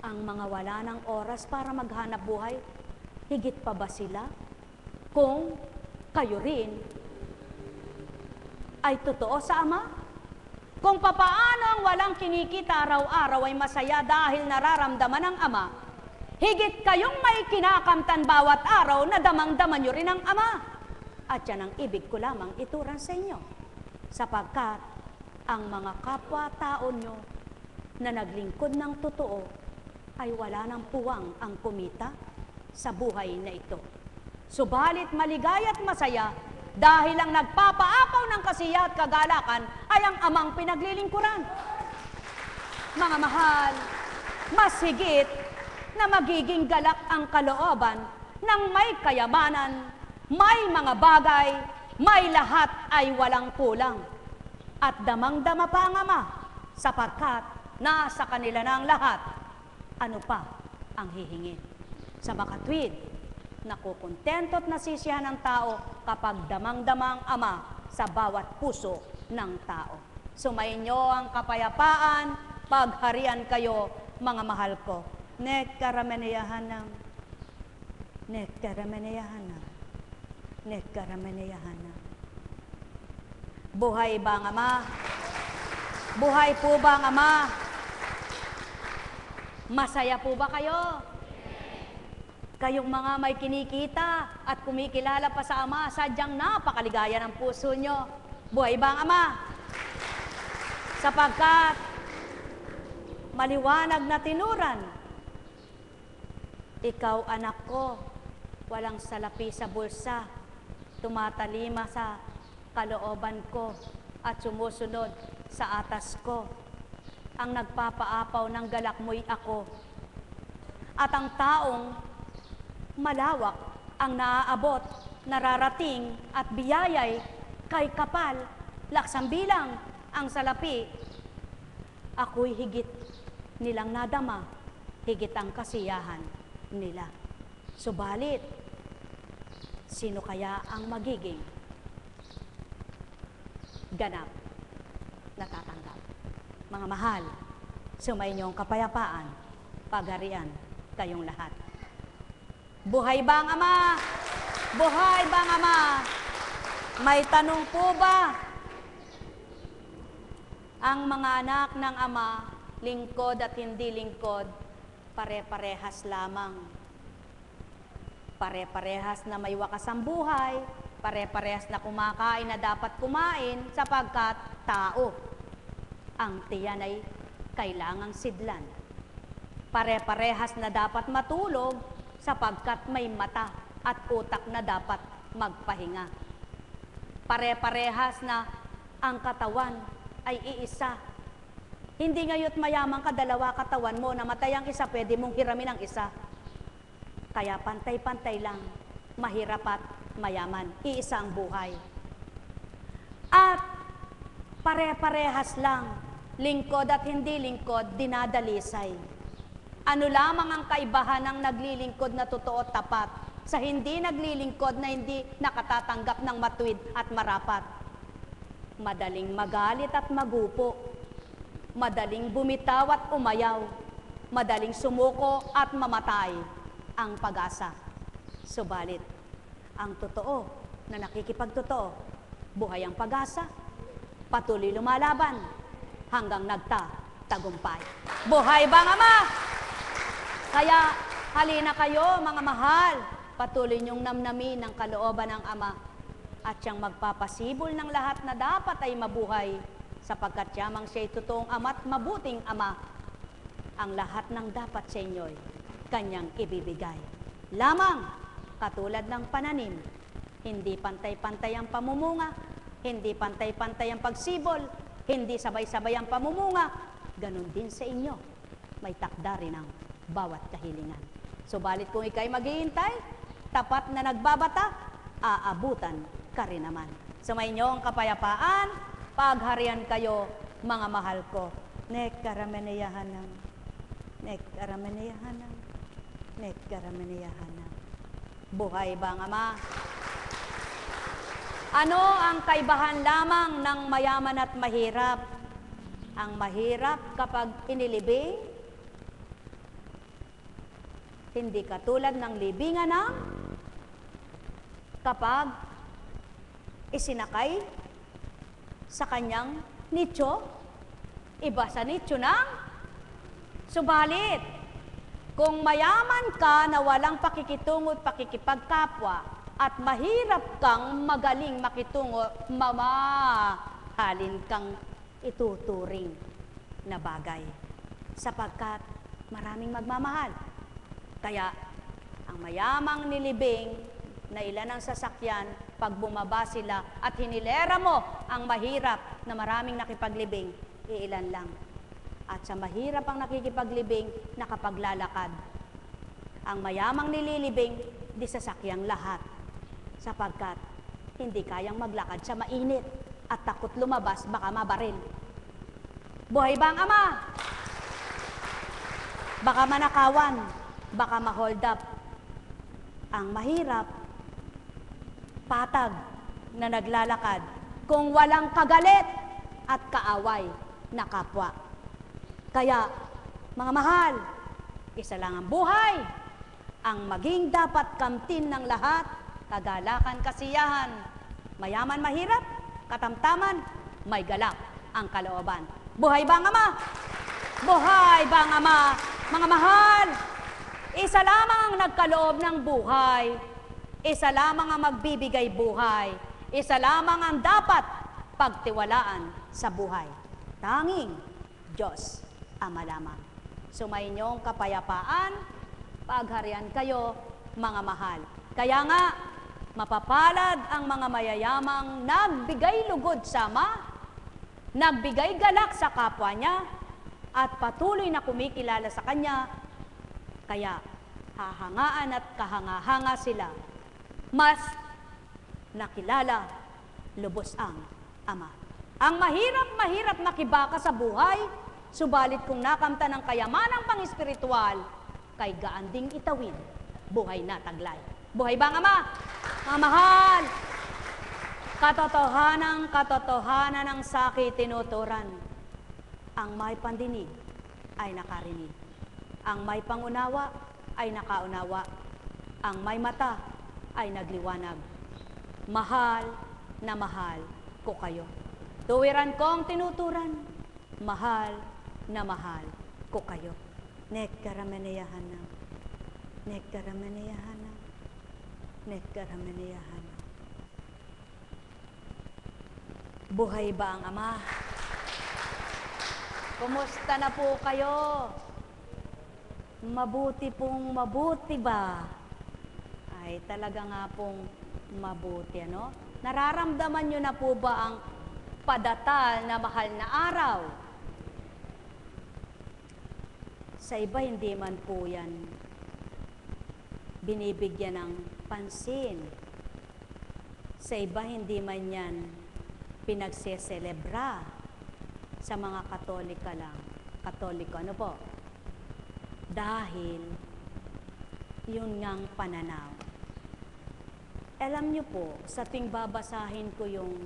ang mga wala ng oras para maghanap buhay, higit pa ba sila kung kayo rin ay totoo sa Ama? Kung papaano ang walang kinikita araw-araw ay masaya dahil nararamdaman ng Ama, higit kayong may kinakamtan bawat araw na damang-daman nyo rin ang Ama. At yan ang ibig ko lamang ituran sa inyo. Sapagkat ang mga kapwa-tao nyo na naglingkod ng totoo ay wala ng puwang ang kumita sa buhay na ito. Subalit maligaya at masaya dahil ang nagpapaapaw ng kasiya at kagalakan ay ang Amang pinaglilingkuran. Mga mahal, mas higit na magiging galak ang kalooban ng may kayamanan, may mga bagay, may lahat ay walang kulang. At damang-dama pa ang Ama, sapagkat nasa kanila na ang lahat. Ano pa ang hihingin? Sa makatwid, nakukontento at nasisiyahan ng tao kapag damang-dama ang Ama sa bawat puso ng tao. Sumainyo ang kapayapaan, pagharian kayo, mga mahal ko. Nekkarameneyahanam, nekkarameneyahanam, nekkarameneyahanam. Buhay ba ang Ama? Buhay po ba ang Ama? Masaya po ba kayo? Kayong mga may kinikita at kumikilala pa sa Ama, sadyang napakaligaya ng puso nyo. Buhay ba ang Ama? Sapagkat maliwanag na tinuran, ikaw anak ko, walang salapi sa bulsa, tumatalima sa kalooban ko at sumusunod sa atas ko. Ang nagpapaapaw ng galak mo'y ako. At ang taong malawak ang naaabot, nararating at biyayay kay kapal, laksang bilang ang salapi, ako'y higit nilang nadama, higit ang kasiyahan nila. Subalit, sino kaya ang magiging ganap na tatanggap? Mga mahal, sumainyo ang kapayapaan, pagharian kayong lahat. Buhay ba ang Ama? Buhay ba ang Ama? May tanong po ba? Ang mga anak ng Ama, lingkod at hindi lingkod, pare-parehas lamang. Pare-parehas na may wakas ang buhay, pare-parehas na kumakain na dapat kumain sapagkat tao. Ang tiyan ay kailangang sidlan. Pare-parehas na dapat matulog sapagkat may mata at utak na dapat magpahinga. Pare-parehas na ang katawan ay iisa. Hindi ngayon mayaman ka, dalawa katawan mo, namatay ang isa, pwede mong hiramin ang isa. Kaya pantay-pantay lang, mahirap at mayaman, iisa ang buhay. At pare-parehas lang, lingkod at hindi lingkod, dinadalisay. Ano lamang ang kaibahan ng naglilingkod na totoo at tapat sa hindi naglilingkod na hindi nakatatanggap ng matuwid at marapat? Madaling magalit at magupo, madaling bumitaw at umayaw, madaling sumuko at mamatay ang pag-asa. Subalit, ang totoo na nakikipagtotoo, buhay ang pag-asa, patuloy lumalaban hanggang nagtatagumpay. Buhay ba ang Ama? Kaya halina kayo mga mahal, patuloy niyong namnamin ang kalooban ng Ama at siyang magpapasibol ng lahat na dapat ay mabuhay sapagkat yamang siya'y totoong Ama at mabuting Ama. Ang lahat ng dapat sa inyo'y kanyang ibibigay. Lamang katulad ng pananim, hindi pantay-pantay ang pamumunga, hindi pantay-pantay ang pagsibol, hindi sabay-sabay ang pamumunga, ganun din sa inyo. May takda rin ang bawat kahilingan. Subalit kung ikay maghihintay, tapat na nagbabata, aabutan ka rin naman. Sumainyo ang kapayapaan, pagharian kayo, mga mahal ko. Nekkarameneyahanam. Nekaramanayahana. Nekaramanayahana. Buhay ba ang Ama? Ano ang kaibahan lamang ng mayaman at mahirap? Ang mahirap kapag inilibing, hindi katulad ng libingan ng kapag isinakay sa kanyang nicho, iba sa nicho ng subalit. Kung mayaman ka na walang pakikitungo at pakikipagkapwa at mahirap kang magaling makitungo, mamahalin kang ituturing na bagay sapagkat maraming magmamahal. Kaya ang mayamang nilibing na ilan ang sasakyan, pag bumaba sila at hinilera mo ang mahirap na maraming nakipaglibing, iilan lang. At sa mahirap ang nakikipaglibing, nakapaglalakad. Ang mayamang nililibing, di sasakyang lahat. Sapagkat hindi kayang maglakad sa mainit at takot lumabas, baka mabaril. Buhay ba ang Ama? Baka manakawan, baka ma-hold up. Ang mahirap, patag na naglalakad kung walang kagalit at kaaway na kapwa. Kaya, mga mahal, isa lang ang buhay, ang maging dapat kamtin ng lahat, kagalakan, kasiyahan, mayaman, mahirap, katamtaman, may galak ang kalooban. Buhay ba ang Ama? Buhay ba ang Ama? Mga mahal, isa lamang ang nagkaloob ng buhay, isa lamang ang magbibigay buhay, isa lamang ang dapat pagtiwalaan sa buhay. Tanging Diyos Ama lamang. Sumainyong kapayapaan, pagharian kayo, mga mahal. Kaya nga, mapapalad ang mga mayayamang nagbigay lugod sa Ama, nagbigay galak sa kapwa niya, at patuloy na kumikilala sa Kanya. Kaya, hahangaan at kahanga-hanga sila. Mas nakilala, lubos ang Ama. Ang mahirap makibaka sa buhay, subalit kung nakamta ng kayamanang pang-espiritual, kay gaan ding itawid, buhay na taglay. Buhay ba ang Ama? Mga mahal, katotohanan ng sakit tinuturan. Ang may pandinig ay nakarinig. Ang may pangunawa ay nakaunawa. Ang may mata ay nagliwanag. Mahal na mahal ko kayo. Tuwiran kong tinuturan. Mahal na mahal ko kayo. Nekaramanayahana. Nekaramanayahana. Nekaramanayahana. Buhay ba ang Ama? Kumusta na po kayo? Mabuti ba? Ay, talaga nga pong mabuti, ano? Nararamdaman nyo na po ba ang padatal na mahal na araw? Sa iba, hindi man po yan binibigyan ng pansin. Sa iba, hindi man yan pinagseselebra. Sa mga Katolika lang. Katoliko, ano po? Dahil yun ngang pananaw. Alam nyo po, sa tuwing babasahin ko yung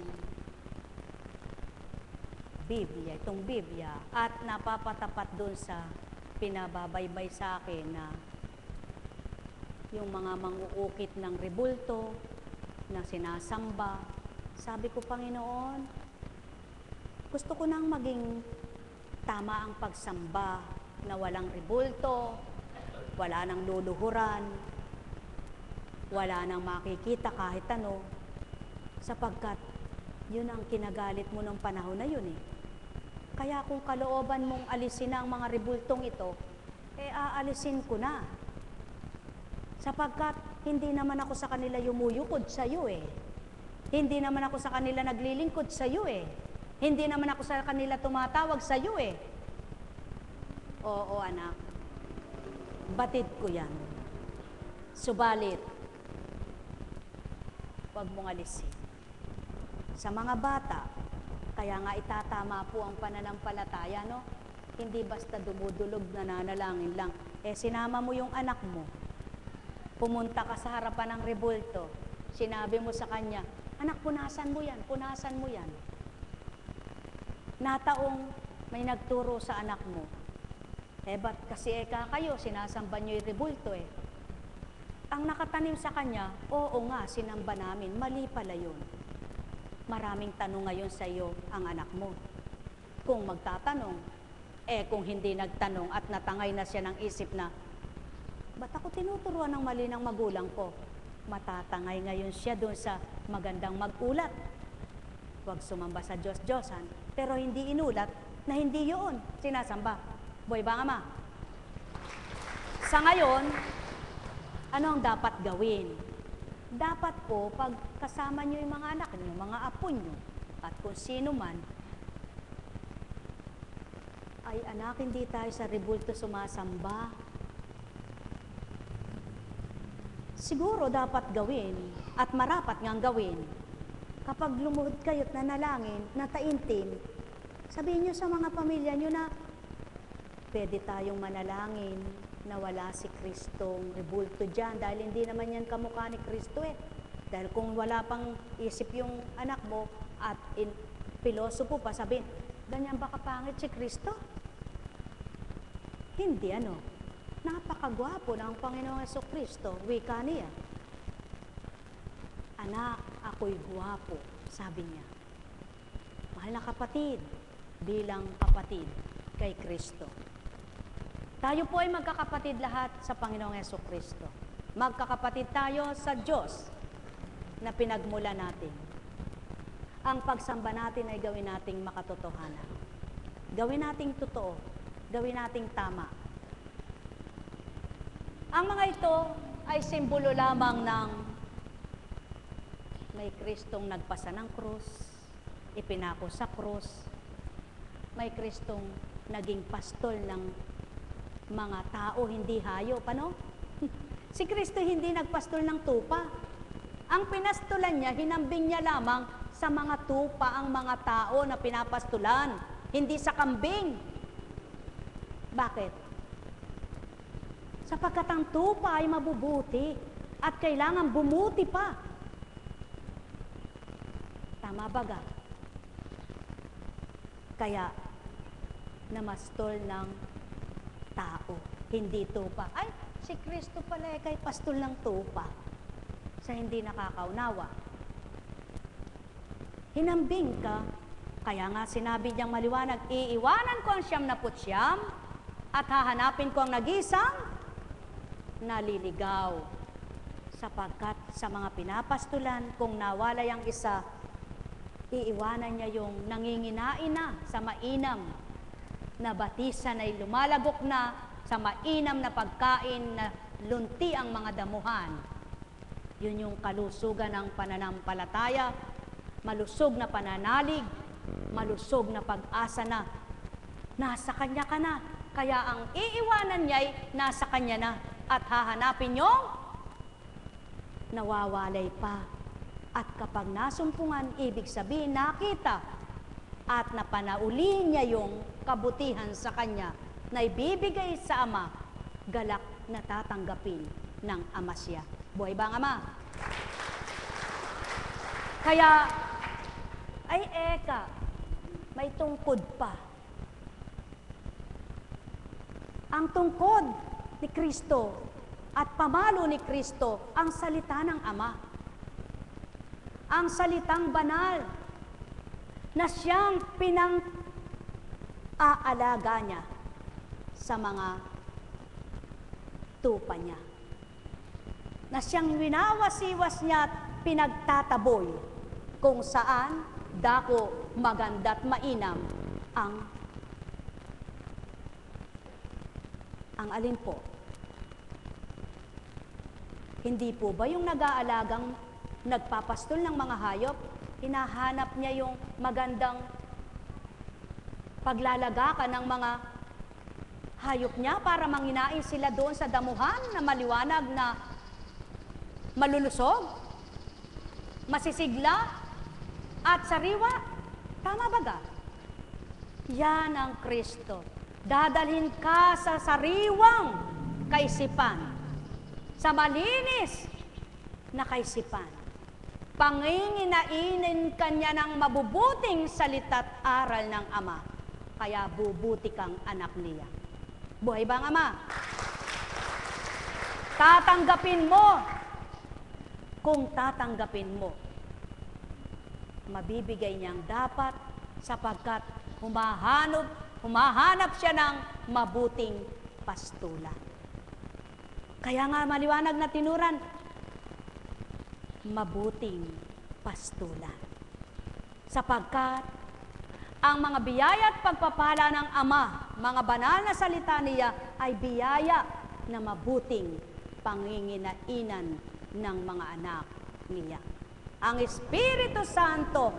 Biblia, itong Biblia, at napapatapat doon sa pinababaybay sa akin na yung mga manguukit ng rebulto na sinasamba, sabi ko, Panginoon, gusto ko nang maging tama ang pagsamba na walang rebulto, wala nang luluhuran, wala nang makikita kahit ano, sapagkat yun ang kinagalit mo ng panahon na yun eh. Kaya kung kalooban mong alisin ang mga rebultong ito, aalisin ko na. Sapagkat hindi naman ako sa kanila yumuyukod sa iyo eh. Hindi naman ako sa kanila naglilingkod sa iyo eh. Hindi naman ako sa kanila tumatawag sa iyo eh. Oo, anak. Batid ko yan. Subalit, huwag mong alisin. Sa mga bata, kaya nga itatama po ang pananampalataya, no? hindi basta dumudulog, nananalangin lang. Sinama mo yung anak mo, pumunta ka sa harapan ng rebulto, sinabi mo sa kanya, anak, punasan mo yan, punasan mo yan. Nataong may nagturo sa anak mo, ba't kasi kayo, sinasamba nyo yung rebulto Ang nakatanim sa kanya, oo nga, sinamba namin, mali pala yun. Maraming tanong ngayon sa iyo ang anak mo. Kung magtatanong, kung hindi nagtanong at natangay na siya ng isip na, ba't ako tinuturuan ng mali ng magulang ko? Matatangay ngayon siya doon sa magandang mag-ulat. Huwag sumamba sa Diyos-Diyosan, pero hindi inulat na hindi yun sinasamba. Boy ba, Ama? Sa ngayon, ano ang dapat gawin? Dapat po, pag kasama nyo yung mga anak nyo, mga apo nyo, at kung sino man, ay anak, hindi tayo sa rebulto sumasamba. Siguro dapat gawin, at marapat ngang gawin, kapag lumuhod kayo't nanalangin, nataintim, sabihin nyo sa mga pamilya nyo na, pwede tayong manalangin, na wala si Kristong rebulto dyan dahil hindi naman yan kamukha ni Kristo Dahil kung wala pang isip yung anak mo at pilosopo pa, sabihin, ganyan ba kapangit si Kristo? Hindi napakagwapo ng Panginoong Jesucristo, wika niya. Anak, ako'y gwapo, sabi niya. Mahal na kapatid, bilang kapatid kay Kristo. Tayo po ay magkakapatid lahat sa Panginoong Jesucristo. Magkakapatid tayo sa Diyos na pinagmula natin. Ang pagsamba natin ay gawin nating makatotohanan. Gawin nating totoo. Gawin nating tama. Ang mga ito ay simbolo lamang ng may Kristong nagpasa ng krus, ipinako sa krus, may Kristong naging pastol ng mga tao, hindi hayop, Si Kristo hindi nagpastol ng tupa. Ang pinastulan niya, hinambing niya lamang sa mga tupa ang mga tao na pinapastulan, hindi sa kambing. Bakit? Sapagkat ang tupa ay mabubuti at kailangan bumuti pa. Tama baga? Kaya, namastol ng tao, hindi tupa. Ay, si Kristo pala kay pastol ng tupa. Sa hindi nakakaunawa. Hinambing ka, kaya nga sinabi niyang maliwanag, iiwanan ko ang 99 at hahanapin ko ang nag-isang naliligaw. Sapagkat sa mga pinapastulan, kung nawalay ang isa, iiwanan niya yung nanginginain na sa mainam na batisan ay lumalagok na sa mainam na pagkain na lunti ang mga damuhan. Yun yung kalusugan ng pananampalataya, malusog na pananalig, malusog na pag-asa na nasa Kanya ka na. Kaya ang iiwanan niya ay nasa Kanya na at hahanapin yung nawawalay pa. At kapag nasumpungan, ibig sabihin nakita at napanauli niya yung kabutihan sa Kanya na ibibigay sa Ama, galak na tatanggapin ng Ama siya. Buhay ba ang Ama? Kaya, ay may tungkod pa. Ang tungkod ni Kristo at pamalo ni Kristo, ang salita ng Ama. Ang salitang banal na siyang pinang-aalaga niya sa mga tupa niya. Na siyang winawasiwas niya at pinagtataboy kung saan dako maganda't mainam ang alin po. Hindi po ba yung nag-aalagang nagpapastol ng mga hayop, hinahanap niya yung magandang paglalagakan ng mga hayop niya para manginain sila doon sa damuhan na maliwanag na malulusog, masisigla, at sariwa? Tama ba ga? Yan ang Kristo. Dadalhin ka sa sariwang kaisipan, sa malinis na kaisipan. Panginginainin kanya ng mabubuting salita't aral ng Ama, kaya bubuti kang anak niya. Buhay ba ang Ama? Tatanggapin mo. Kung tatanggapin mo, mabibigay niyang dapat sapagkat humahanap siya ng mabuting pastulan. Kaya nga maliwanag na tinuran, mabuting pastulan. Sapagkat ang mga biyaya at pagpapala ng Ama, mga banal na salita niya ay biyaya na mabuting panginginainan ng mga anak niya. Ang Espiritu Santo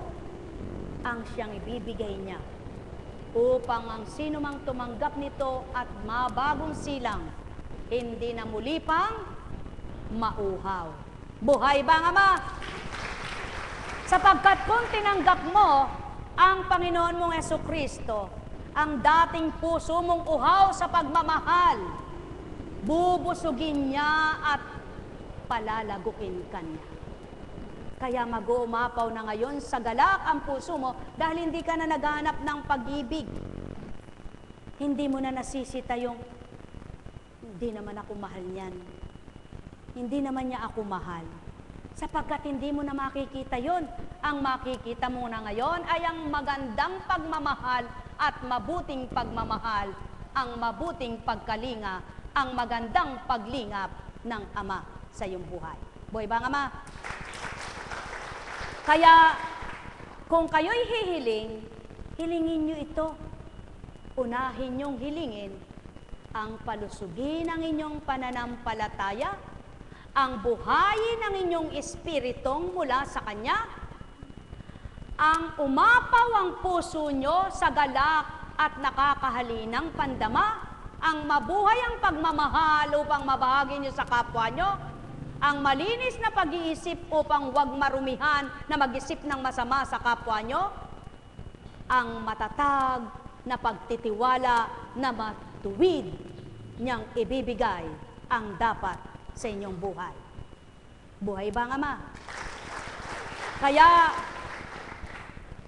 ang siyang ibibigay niya upang ang sino mang tumanggap nito at mabagong silang, hindi na muli pang mauhaw. Buhay ba ang Ama? Sapagkat kung tinanggap mo ang Panginoon mong Jesucristo, ang dating puso mong uhaw sa pagmamahal, bubusugin niya at palalaguin kanya. Kaya mag-uumapaw na ngayon sa galak ang puso mo dahil hindi ka na naghahanap ng pag-ibig. Hindi mo na nasisita yung, hindi naman ako mahal niyan. Hindi naman niya ako mahal. Sapagkat hindi mo na makikita yon. Ang makikita mo na ngayon ay ang magandang pagmamahal at mabuting pagmamahal, ang mabuting pagkalinga, ang magandang paglingap ng Ama sa iyong buhay. Buhay ba ang Ama? Kaya, kung kayo'y hihiling, hilingin nyo ito. Unahin nyong hilingin ang palusugin ng inyong pananampalataya, ang buhayin ng inyong espiritong mula sa Kanya, ang umapaw ang puso nyo sa galak at nakakahalinang pandama, ang mabuhay ang pagmamahal upang mabahagi nyo sa kapwa nyo, ang malinis na pag-iisip upang huwag marumihan na mag-isip ng masama sa kapwa nyo, ang matatag na pagtitiwala na matuwid niyang ibibigay ang dapat sa inyong buhay. Buhay ba ang Ama? Kaya,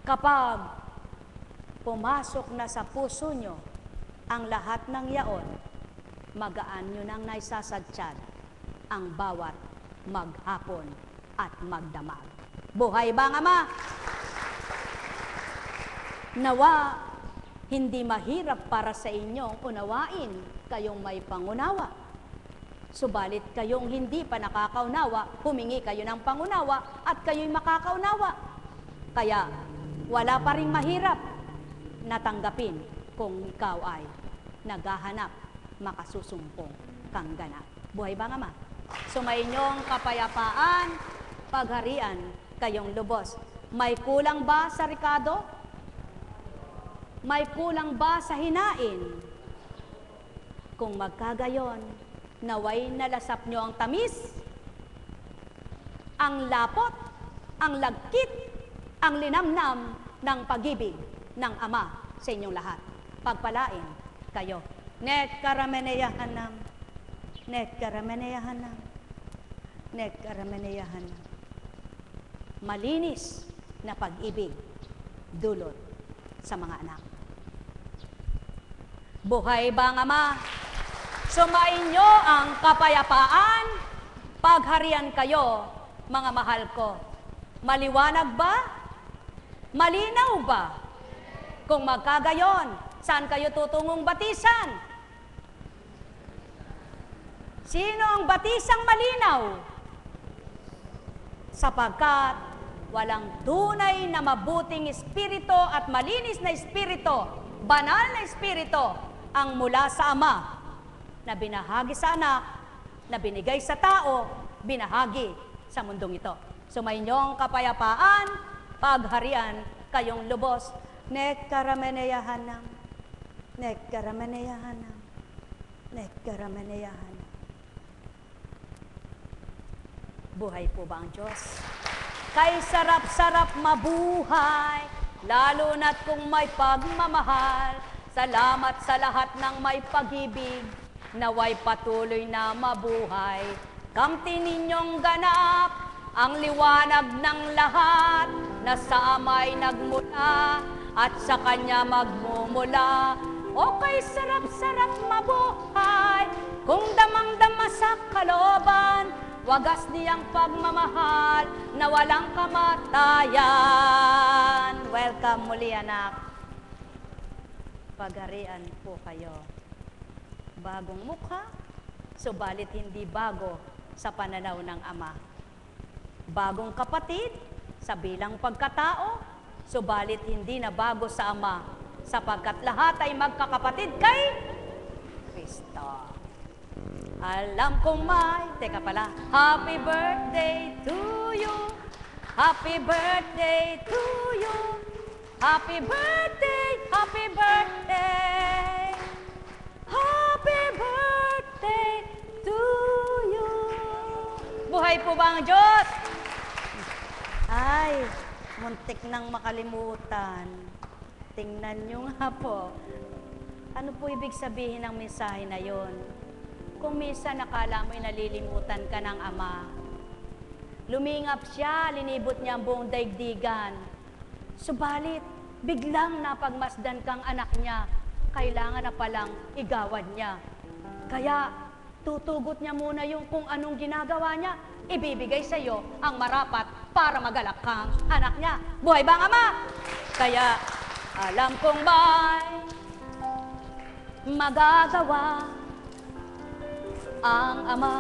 kapag pumasok na sa puso nyo ang lahat ng yaon, magaan nyo nang naisasadsyad ang bawat maghapon at magdamag. Buhay ba ang Ama? Nawa, hindi mahirap para sa inyong unawain kayong may pangunawa. Subalit kayong hindi pa nakakaunawa, humingi kayo ng pangunawa at kayo'y makakaunawa. Kaya wala pa ring mahirap na tanggapin kung ikaw ay naghahanap, makasusumpong kang ganap. Buhay ba ang Ama? Sumainyong kapayapaan, pagharian kayong lubos. May kulang ba sa rekado? May kulang ba sa hinain? Kung magkagayon, naway nalasap nyo ang tamis, ang lapot, ang lagkit, ang linamnam ng pag-ibig ng Ama sa inyong lahat. Pagpalain kayo. Net karameneyahanam, net karameneyahanam, net karameneyahanam. Malinis na pag-ibig dulot sa mga anak. Buhay ba ang Ama? Sumainyo ang kapayapaan, pagharian kayo, mga mahal ko. Maliwanag ba? Malinaw ba? Kung magkagayon, saan kayo tutungong batisan? Sino ang batisang malinaw? Sapagkat walang tunay na mabuting espiritu at malinis na espiritu, banal na espiritu, ang mula sa Ama, na binahagi sa anak, na binigay sa tao, binahagi sa mundong ito. Sumainyong kapayapaan, pagharian kayong lubos. Nekkarameneyahanam, nekkarameneyahanam, nekkarameneyahanam. Buhay po ba ang Diyos? Kay sarap-sarap mabuhay, lalo na't kung may pagmamahal, Salamat sa lahat ng may pag-ibig, naway patuloy na mabuhay. Kamti ninyong ganap, ang liwanag ng lahat, na sa Ama'y nagmula at sa Kanya magmumula. Okay, sarap-sarap mabuhay, kung damang-dama sa kalooban, wagas niyang pagmamahal na walang kamatayan. Welcome muli, anak. Pagharian po kayo. Bagong mukha, subalit hindi bago sa pananaw ng Ama. Bagong kapatid sa bilang pagkatao, subalit hindi na bago sa Ama, sapagkat lahat ay magkakapatid kay Kristo. Alam kong teka pala, happy birthday to you, happy birthday to you, happy birthday, happy birthday, happy birthday to you. Buhay po ba ang Diyos? Ay, muntik nang makalimutan. Tingnan nyo nga po. Ano po ibig sabihin ng mensahe na yon? Kung minsan nakala mo'y nalilimutan ka ng Ama, lumingap siya, linibot niya ang buong daigdigan. Subalit, biglang napagmasdan kang anak niya, kailangan na palang igawad niya. Kaya, tutugot niya muna yung kung anong ginagawa niya, ibibigay sa iyo ang marapat para magalak kang anak niya. Buhay ba ang Ama? Kaya, alam kong may magagawa ang Ama.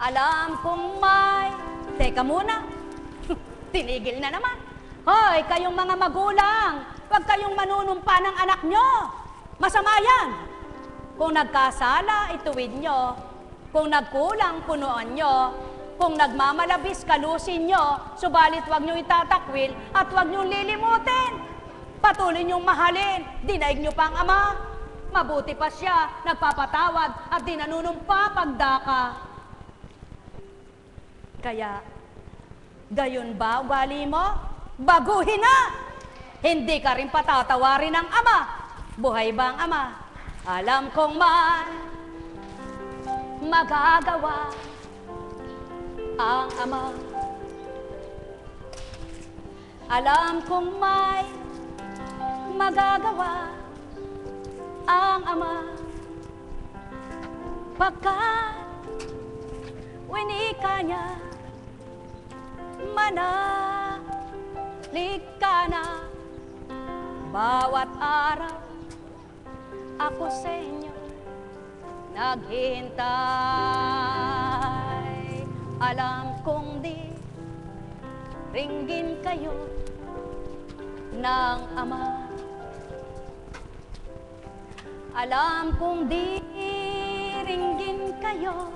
Alam kong may... Teka muna, tinigil na naman. Hoy, kayong mga magulang, huwag kayong manunumpa ng anak nyo. Masama yan. Kung nagkasala, ituwid nyo. Kung nagkulang, punuan nyo. Kung nagmamalabis, kalusin nyo. Subalit huwag nyo itatakwil at huwag nyo lilimutin. Patuloy nyong mahalin, dinaig nyo pang Ama. Mabuti pa siya, nagpapatawad at di nanunumpa pagdaka. Kaya, gayon ba ugali mo? Baguhin na! Hindi ka rin patatawarin ng Ama. Buhay ba ang Ama? Alam kong may magagawa ang Ama. Alam kong may magagawa ang Ama. Pagkat winika niya, manalik ka na. Bawat araw ako sa inyo naghihintay. Alam kong di ringgin kayo ng Ama. Alam kong di ringgin kayo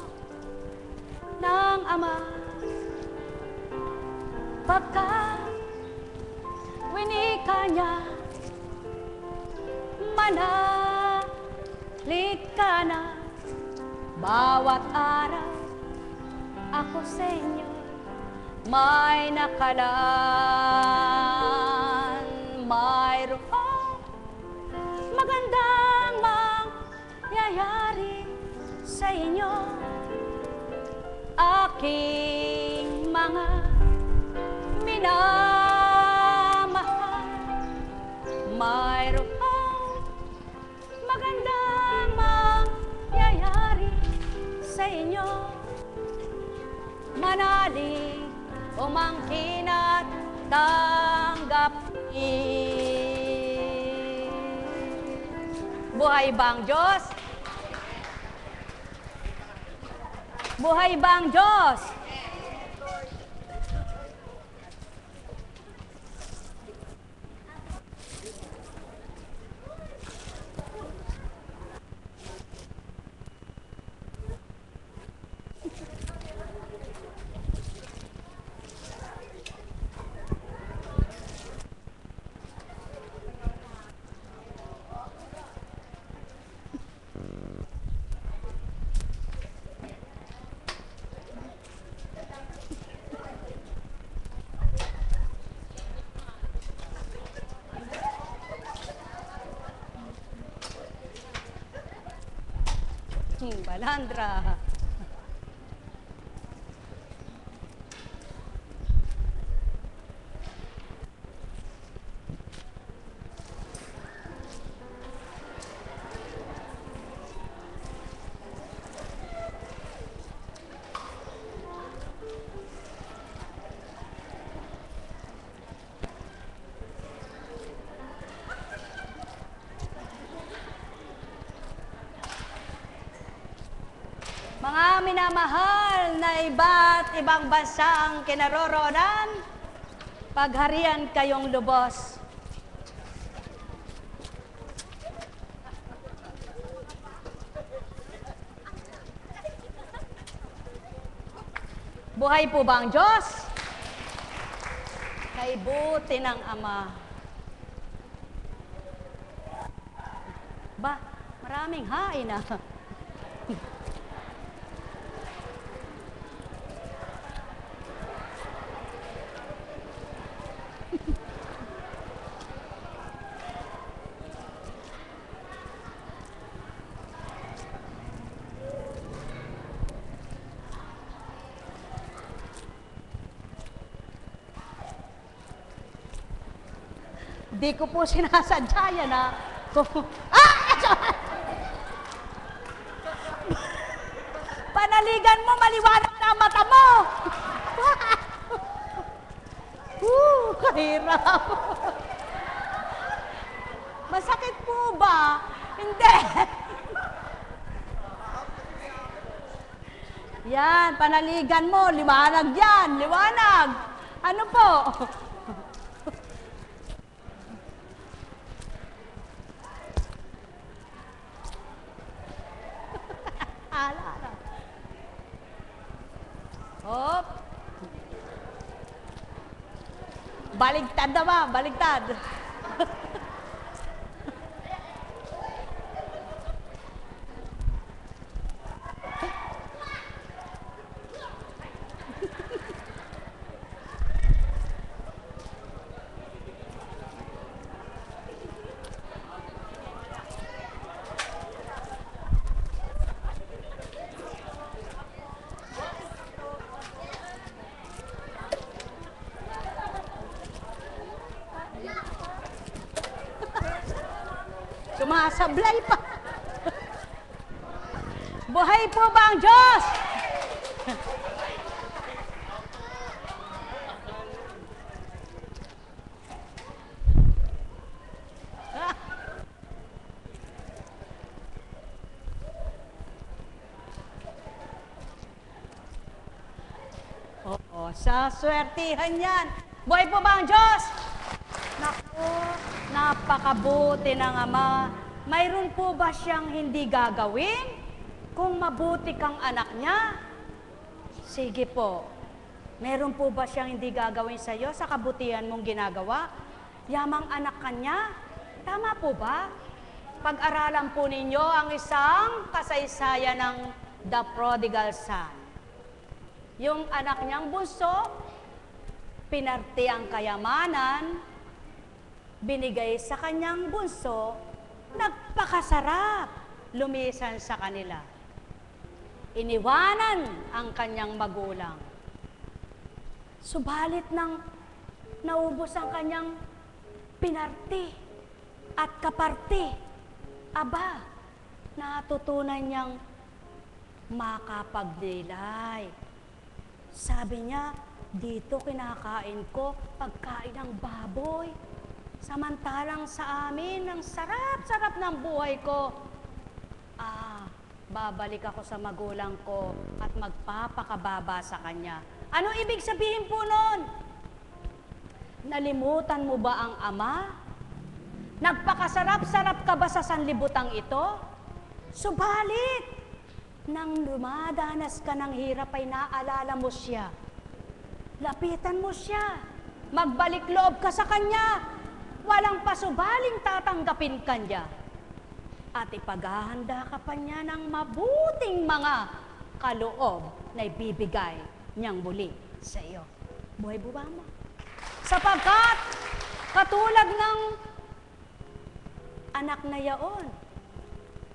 ng Ama. Pagka winika niya, manalik ka na. Bawat araw ako sa inyo may nakalaan. Mayroong magandang mangyayari sa inyo, aking mga minamahal. Mayroong magandang mangyayari sa inyo, manalig, umangkin at tanggapin. Buhay ba ang Diyos? Buhay ba ang Diyos? Kalandra. Mga minamahal na iba't ibang bansa ang kinaroroonan, pagharian kayong lubos. Buhay po ba ang Diyos? Kay buti ng Ama. Ba, maraming hain ah. Di ko po sinasadya yan ah. Panaligan mo, maliwanag na ang mata mo. Kahirap. Masakit po ba? Hindi. Yan, panaligan mo, liwanag yan, liwanag. Ano po? Hop. Baligtad na ba? Baligtad. Sumasablay pa. Buhay po ba ang Diyos? Oo, sa swertihan yan. Buhay po ba ang Diyos? Naku, napakabuti ng Ama. Mayroon po ba siyang hindi gagawin? Kung mabuti kang anak niya? Sige po. Meron po ba siyang hindi gagawin sa iyo sa kabutihan mong ginagawa? Yamang anak ka niya? Tama po ba? Pag-aralan po ninyo ang isang kasaysayan ng The Prodigal Son. Yung anak niyang bunso, pinarte ang kayamanan, binigay sa kanyang bunso, nagpakasarap, lumisan sa kanila. Iniwanan ang kanyang magulang. Subalit nang naubos ang kanyang pinarte at kaparte, aba, natutunan niyang makapagnilay. Sabi niya, dito kinakain ko pagkain ng baboy. Samantalang sa amin, ang sarap-sarap ng buhay ko. Babalik ako sa magulang ko at magpapakababa sa kanya. Ano ibig sabihin po nun? Nalimutan mo ba ang Ama? Nagpakasarap-sarap ka ba sa sanlibutang ito? Subalit, nang lumadanas ka ng hirap ay naalala mo siya. Lapitan mo siya. Magbalik loob ka sa kanya. Walang pasubaling tatanggapin ka niya. At ipaghahanda ka pa niya ng mabuting mga kaloob na ibibigay niyang muli sa iyo. Buhay buwa mo. Sapagkat, katulad ng anak na yaon,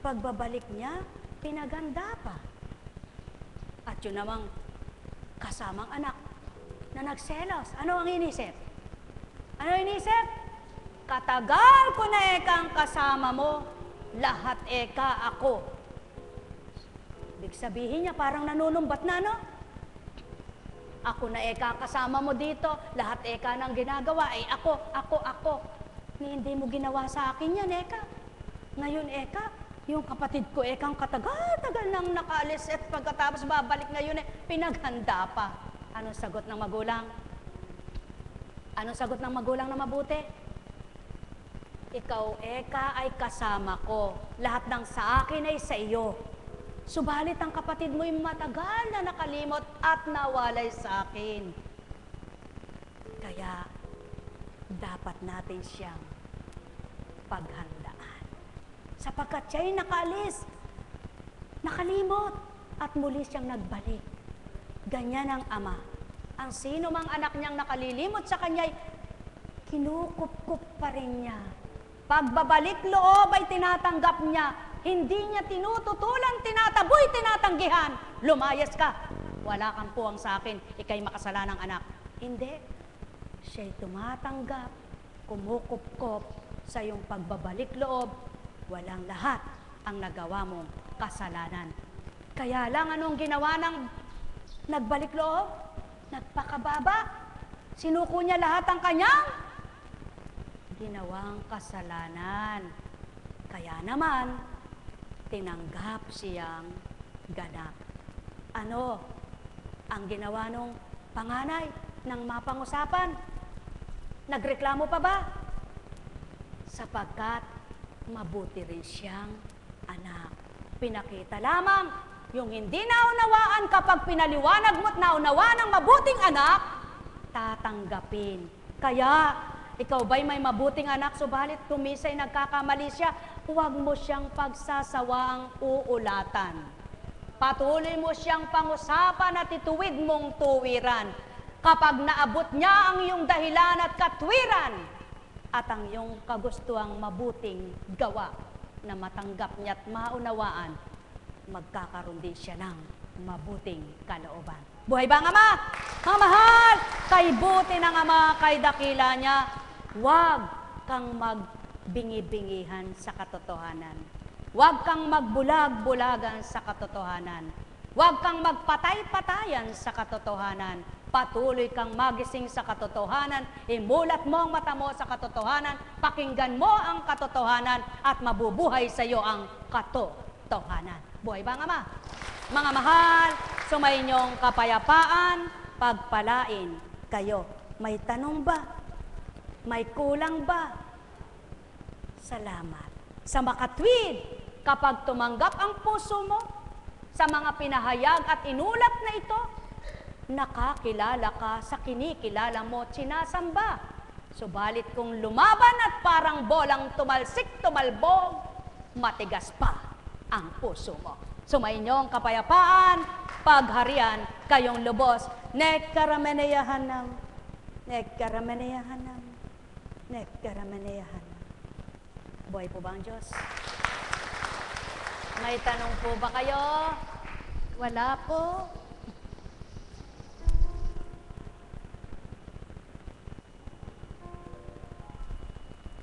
pagbabalik niya, pinaganda pa. At yun namang kasamang anak na nagselos. Ano ang inisip? Ano inisip? Katagal ko na ekang kasama mo, lahat eka ako. Ibig sabihin niya, parang nanunumbat na, no? Ako na eka kasama mo dito, lahat eka ng ginagawa, ay ako. Hindi mo ginawa sa akin yan, eka. Ngayon, eka, yung kapatid ko, ekang katagal-tagal nang nakaalis at pagkatapos babalik ngayon, pinaghanda pa. Anong sagot ng magulang? Anong sagot ng magulang na mabuti? Ikaw, eka, ay kasama ko. Lahat ng sa akin ay sa iyo. Subalit ang kapatid mo'y matagal na nakalimot at nawalay sa akin. Kaya, dapat natin siyang paghandaan. Sapagkat siya'y nakaalis, nakalimot, at muli siyang nagbalik. Ganyan ang ama. Ang sino mang anak niyang nakalilimot sa kanya'y kinukup-kup pa rin niya. Pagbabalik loob ay tinatanggap niya. Hindi niya tinututulan, tinataboy, tinatanggihan. Lumayas ka. Wala kang puwang sa akin, ikay makasalanang anak. Hindi. Siya'y tumatanggap, kumukup-kup sa iyong pagbabalik loob. Walang lahat ang nagawa mong kasalanan. Kaya lang anong ginawa ng nagbalik loob? Nagpakababa. Sinuko niya lahat ang kanyang ginawang kasalanan. Kaya naman, tinanggap siyang ganap. Ano ang ginawa nung panganay ng mapang-usapan? Nagreklamo pa ba? Sapagkat mabuti rin siyang anak. Pinakita lamang yung hindi naunawaan kapag pinaliwanag mo't naunawaan ng mabuting anak, tatanggapin. Kaya, ikaw ba'y may mabuting anak, subalit kumisa'y nagkakamali siya, huwag mo siyang pagsasawaang uulatan. Patuloy mo siyang pangusapan at ituwid mong tuwiran. Kapag naabot niya ang iyong dahilan at katwiran, at ang iyong kagustuhang mabuting gawa na matanggap niya at maunawaan, magkakaroon din siya ng mabuting kalooban. Buhay ba ang ama? Ang mahal, kay buti ng ama, kay dakila niya, huwag kang magbingi-bingihan sa katotohanan. Huwag kang magbulag-bulagan sa katotohanan. Huwag kang magpatay-patayan sa katotohanan. Patuloy kang magising sa katotohanan, imulat mo ang mata mo sa katotohanan, pakinggan mo ang katotohanan, at mabubuhay sa iyo ang katotohanan. Buhay ba ang ama? Mga mahal, sumainyong kapayapaan, pagpalain kayo. May tanong ba? May kulang ba? Salamat. Sa makatwid, kapag tumanggap ang puso mo sa mga pinahayag at inulat na ito, nakakilala ka sa kinikilala mo at sinasamba. Subalit kung lumaban at parang bolang tumalsik, tumalbog, matigas pa ang puso mo. Sumainyong kapayapaan, pagharian, kayong lubos. Nekkarameneyahanam, nekkarameneyahanam, nekkarameneyahanam. Buhay po ba ang Diyos? May tanong po ba kayo? Wala po.